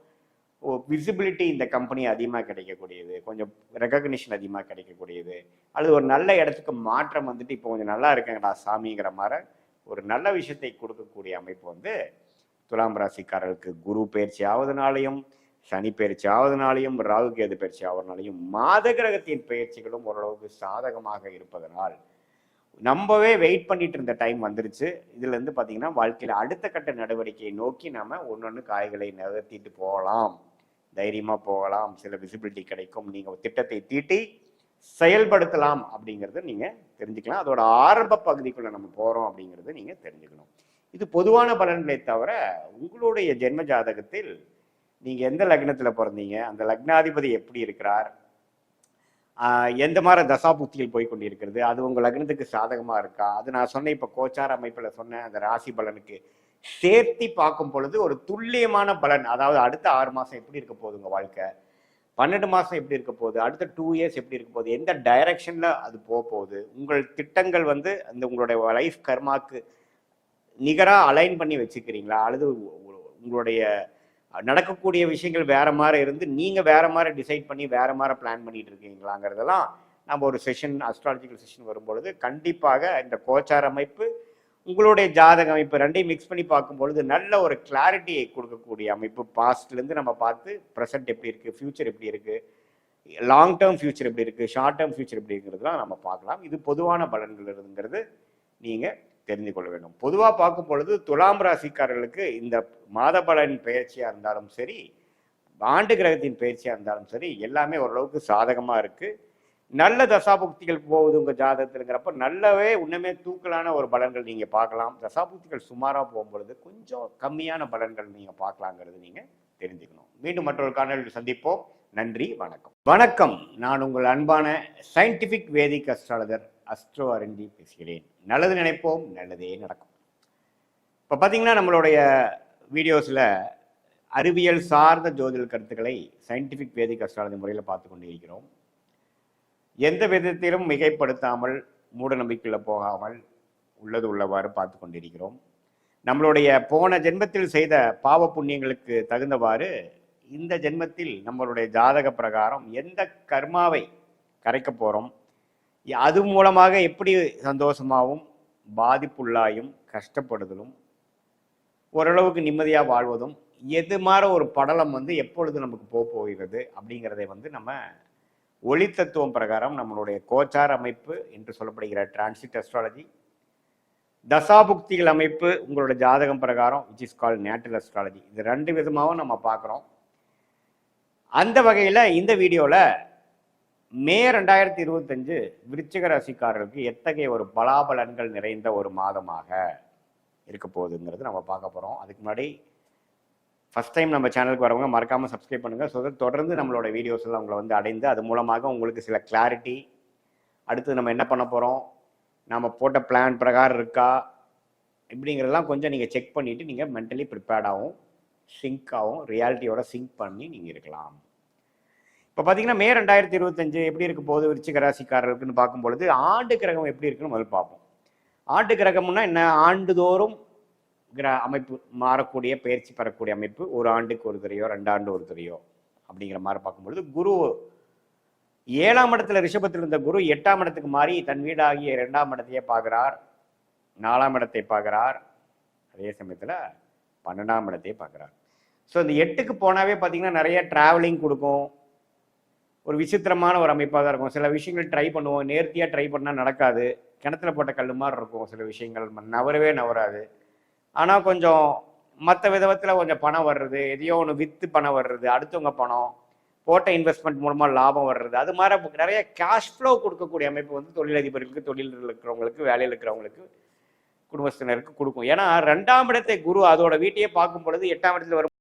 Speaker 1: விசிபிலிட்டி இந்த கம்பெனி அதிகமாக கிடைக்கக்கூடியது, கொஞ்சம் ரெகக்னிஷன் அதிகமாக கிடைக்கக்கூடியது, அல்லது ஒரு நல்ல இடத்துக்கு மாற்றம் வந்துட்டு இப்போ கொஞ்சம் நல்லா இருக்கேங்கடா சாமிங்கிற மாதிரி ஒரு நல்ல விஷயத்தை கொடுக்கக்கூடிய அமைப்பு வந்து துலாம் ராசிக்காரர்களுக்கு குரு பயிற்சி ஆவதுனாலையும், சனி பயிற்சி ஆவதுனாலையும், ராகு கேது பயிற்சி ஆவதுனாலையும், மாத கிரகத்தின் பயிற்சிகளும் ஓரளவுக்கு சாதகமாக இருப்பதனால் நம்மவே வெயிட் பண்ணிட்டு இருந்த டைம் வந்துருச்சு. இதுல இருந்து பாத்தீங்கன்னா வாழ்க்கையில அடுத்த கட்ட நடவடிக்கையை நோக்கி நாம ஒன்னொன்னு காய்களை நகர்த்திட்டு போகலாம், தைரியமா போகலாம், சில விசிபிலிட்டி கிடைக்கும், நீங்க திட்டத்தை தீட்டி செயல்படுத்தலாம் அப்படிங்கிறத நீங்க தெரிஞ்சுக்கலாம். அதோட ஆரம்ப பகுதிக்குள்ள நம்ம போறோம் அப்படிங்கிறத நீங்க தெரிஞ்சுக்கணும். இது பொதுவான பலன்களை தவிர உங்களுடைய ஜென்ம ஜாதகத்தில் நீங்க எந்த லக்னத்துல பிறந்தீங்க, அந்த லக்னாதிபதி எப்படி இருக்கிறார், எந்த மாதிரி தசாபுக்திகள் போய் கொண்டிருக்கிறது, அது உங்கள் லக்னத்துக்கு சாதகமா இருக்கா, அது நான் சொன்னேன் இப்போ கோச்சார அமைப்பில் சொன்ன அந்த ராசி பலனுக்கு சேர்த்தி பார்க்கும் பொழுது ஒரு துல்லியமான பலன். அதாவது அடுத்த 6 மாதம் எப்படி இருக்க போகுது உங்கள் வாழ்க்கை, 12 மாதம் எப்படி இருக்க போகுது, அடுத்த 2 இயர்ஸ் எப்படி இருக்க போகுது, எந்த டைரக்ஷனில் அது போகுது, உங்கள் திட்டங்கள் வந்து அந்த உங்களுடைய லைஃப் கர்மாக்கு நிகராக அலைன் பண்ணி வச்சுக்கிறீங்களா, அல்லது உங்களுடைய நடக்கக்கூடிய விஷயங்கள் வேற மாதிரி இருந்து நீங்க வேற மாதிரி டிசைட் பண்ணி வேற மாதிரி பிளான் பண்ணிட்டு இருக்கீங்களாங்கிறதெல்லாம் நம்ம ஒரு செஷன், அஸ்ட்ராலஜிக்கல் செஷன் வரும்பொழுது கண்டிப்பாக இந்த கோச்சார அமைப்பு உங்களுடைய ஜாதக அமைப்பு ரெண்டையும் மிக்ஸ் பண்ணி பார்க்கும்பொழுது நல்ல ஒரு கிளாரிட்டியை கொடுக்கக்கூடிய அமைப்பு. பாஸ்ட்லேருந்து நம்ம பார்த்து ப்ரெசென்ட் எப்படி இருக்குது, ஃபியூச்சர் எப்படி இருக்குது, லாங் டேர்ம் ஃபியூச்சர் எப்படி இருக்குது, ஷார்ட் டேர்ம் ஃபியூச்சர் எப்படி இருக்கிறதுலாம் நம்ம பார்க்கலாம். இது பொதுவான பலன்கள் இருங்கிறது நீங்கள் தெரிந்து கொள்ள வேண்டும். பொதுவாக பார்க்கும் பொழுது துலாம் ராசிக்காரர்களுக்கு இந்த மாத பலன் பயிற்சியாக இருந்தாலும் சரி, ஆண்டு கிரகத்தின் பயிற்சியாக இருந்தாலும் சரி, எல்லாமே ஓரளவுக்கு சாதகமாக இருக்குது. நல்ல தசாபுக்திகள் போகுது உங்கள் ஜாதகத்துங்கிறப்ப நல்லாவே உண்மையே தூக்கலான ஒரு பலன்கள் நீங்கள் பார்க்கலாம். தசாபுக்திகள் சுமாராக போகும்பொழுது கொஞ்சம் கம்மியான பலன்கள் நீங்கள் பார்க்கலாங்கிறது நீங்கள் தெரிஞ்சுக்கணும். மீண்டும் மற்றொரு காணொலியில் சந்திப்போம். நன்றி, வணக்கம். வணக்கம், நான் உங்கள் அன்பான சயின்டிஃபிக் வேதிக் அஸ்ட்ராலஜர் அஸ்ட்ரோ RNG பேசுகிறேன். நல்லது நினைப்போம், நல்லதே நடக்கும். இப்போ பார்த்தீங்கன்னா நம்மளுடைய வீடியோஸில் அறிவியல் சார்ந்த ஜோதிட கருத்துக்களை சயின்டிஃபிக் வேதிக் அஸ்ட்ராலஜி முறையில் பார்த்து கொண்டு இருக்கிறோம். எந்த விதத்திலும் மிகைப்படுத்தாமல், மூட நம்பிக்கையில் போகாமல் உள்ளது உள்ளவாறு பார்த்து கொண்டிருக்கிறோம். நம்மளுடைய போன ஜென்மத்தில் செய்த பாவ புண்ணியங்களுக்கு தகுந்தவாறு இந்த ஜென்மத்தில் நம்மளுடைய ஜாதக பிரகாரம் எந்த கர்மாவை கரைக்க போகிறோம், அது மூலமாக எப்படி சந்தோஷமாகவும் பாதிப்புள்ளாயும் கஷ்டப்படுதலும் ஓரளவுக்கு நிம்மதியாக வாழ்வதும் எது மாதிரி ஒரு படலம் வந்து எப்பொழுது நமக்கு போகிறது அப்படிங்கிறதை வந்து நம்ம ஒளி தத்துவம் பிரகாரம் நம்மளுடைய கோச்சார் அமைப்பு என்று சொல்லப்படுகிற டிரான்சிட் அஸ்ட்ராலஜி, தசாபுக்திகள் அமைப்பு உங்களோட ஜாதகம் பிரகாரம் which is call natal astrology, இது 2 விதமாகவும் நம்ம பார்க்குறோம். அந்த வகையில் இந்த வீடியோவில் மே 2025 விருச்சிக ராசிக்காரர்களுக்கு எத்தகைய ஒரு பலாபலன்கள் நிறைந்த ஒரு மாதமாக இருக்க போகுதுங்கிறது நம்ம பார்க்க போகிறோம். அதுக்கு முன்னாடி ஃபஸ்ட் டைம் நம்ம சேனலுக்கு வரவங்க மறக்காமல் சப்ஸ்கிரைப் பண்ணுங்கள். ஸோ தொடர்ந்து நம்மளோட வீடியோஸ் எல்லாம் உங்களை வந்து அடைந்து அது மூலமாக உங்களுக்கு சில கிளாரிட்டி, அடுத்து நம்ம என்ன பண்ண போகிறோம், நம்ம போட்ட பிளான் பிரகாரம் இருக்கா இப்படிங்கிறதெல்லாம் கொஞ்சம் நீங்கள் செக் பண்ணிவிட்டு நீங்கள் மென்டலி ப்ரிப்பேர்டாகவும் சிங்காகவும் ரியாலிட்டியோட சிங்க் பண்ணி நீங்கள் இருக்கலாம். இப்போ பார்த்தீங்கன்னா மே 2025 எப்படி இருக்க போகுது விருச்சிக ராசிக்காரர்களுக்குன்னு பார்க்கும்பொழுது ஆண்டு கிரகம் எப்படி இருக்குன்னு முதல்ல பார்ப்போம். ஆண்டு கிரகம்னா என்ன, ஆண்டுதோறும் அமைப்பு மாறக்கூடிய பயிற்சி பெறக்கூடிய அமைப்பு, ஒரு ஆண்டுக்கு ஒரு தரையோ 2 ஆண்டு ஒரு தரையோ அப்படிங்கிற மாதிரி பார்க்கும்பொழுது குரு 7ஆம் இடத்துல ரிஷபத்தில் இருந்த குரு 8ஆம் இடத்துக்கு மாறி தன் வீடாகிய 2ஆம் இடத்தையே பார்க்குறார், 4ஆம் இடத்தை பார்க்குறார், அதே சமயத்தில் 12ஆம் இடத்தையே பார்க்குறார். ஸோ இந்த 8க்கு போனாவே பார்த்தீங்கன்னா நிறைய டிராவலிங் கொடுக்கும், ஒரு விசித்திரமான ஒரு அமைப்பாக தான் இருக்கும். சில விஷயங்கள் ட்ரை பண்ணுவோம், நேர்த்தியாக ட்ரை பண்ணால் நடக்காது, கிணத்துல போட்ட கல் மாதிரி இருக்கும், சில விஷயங்கள் நவரவே நவராது. ஆனால் கொஞ்சம் மற்ற விதத்தில் கொஞ்சம் பணம் வர்றது, எதையோ ஒன்று விற்று பணம் வர்றது, அடுத்தவங்க பணம் போட்ட இன்வெஸ்ட்மெண்ட் மூலமாக லாபம் வர்றது, அது மாதிரி நிறைய கேஷ் ஃப்ளோ கொடுக்கக்கூடிய அமைப்பு வந்து தொழிலதிபர்களுக்கு, தொழிலில் இருக்கிறவங்களுக்கு, வேலையில் இருக்கிறவங்களுக்கு குடும்பத்தினருக்கு கொடுக்கும். ஏன்னா 2ஆம் இடத்தை குரு அதோட வீட்டையே பார்க்கும் பொழுது 8ஆம் இடத்துல வரும்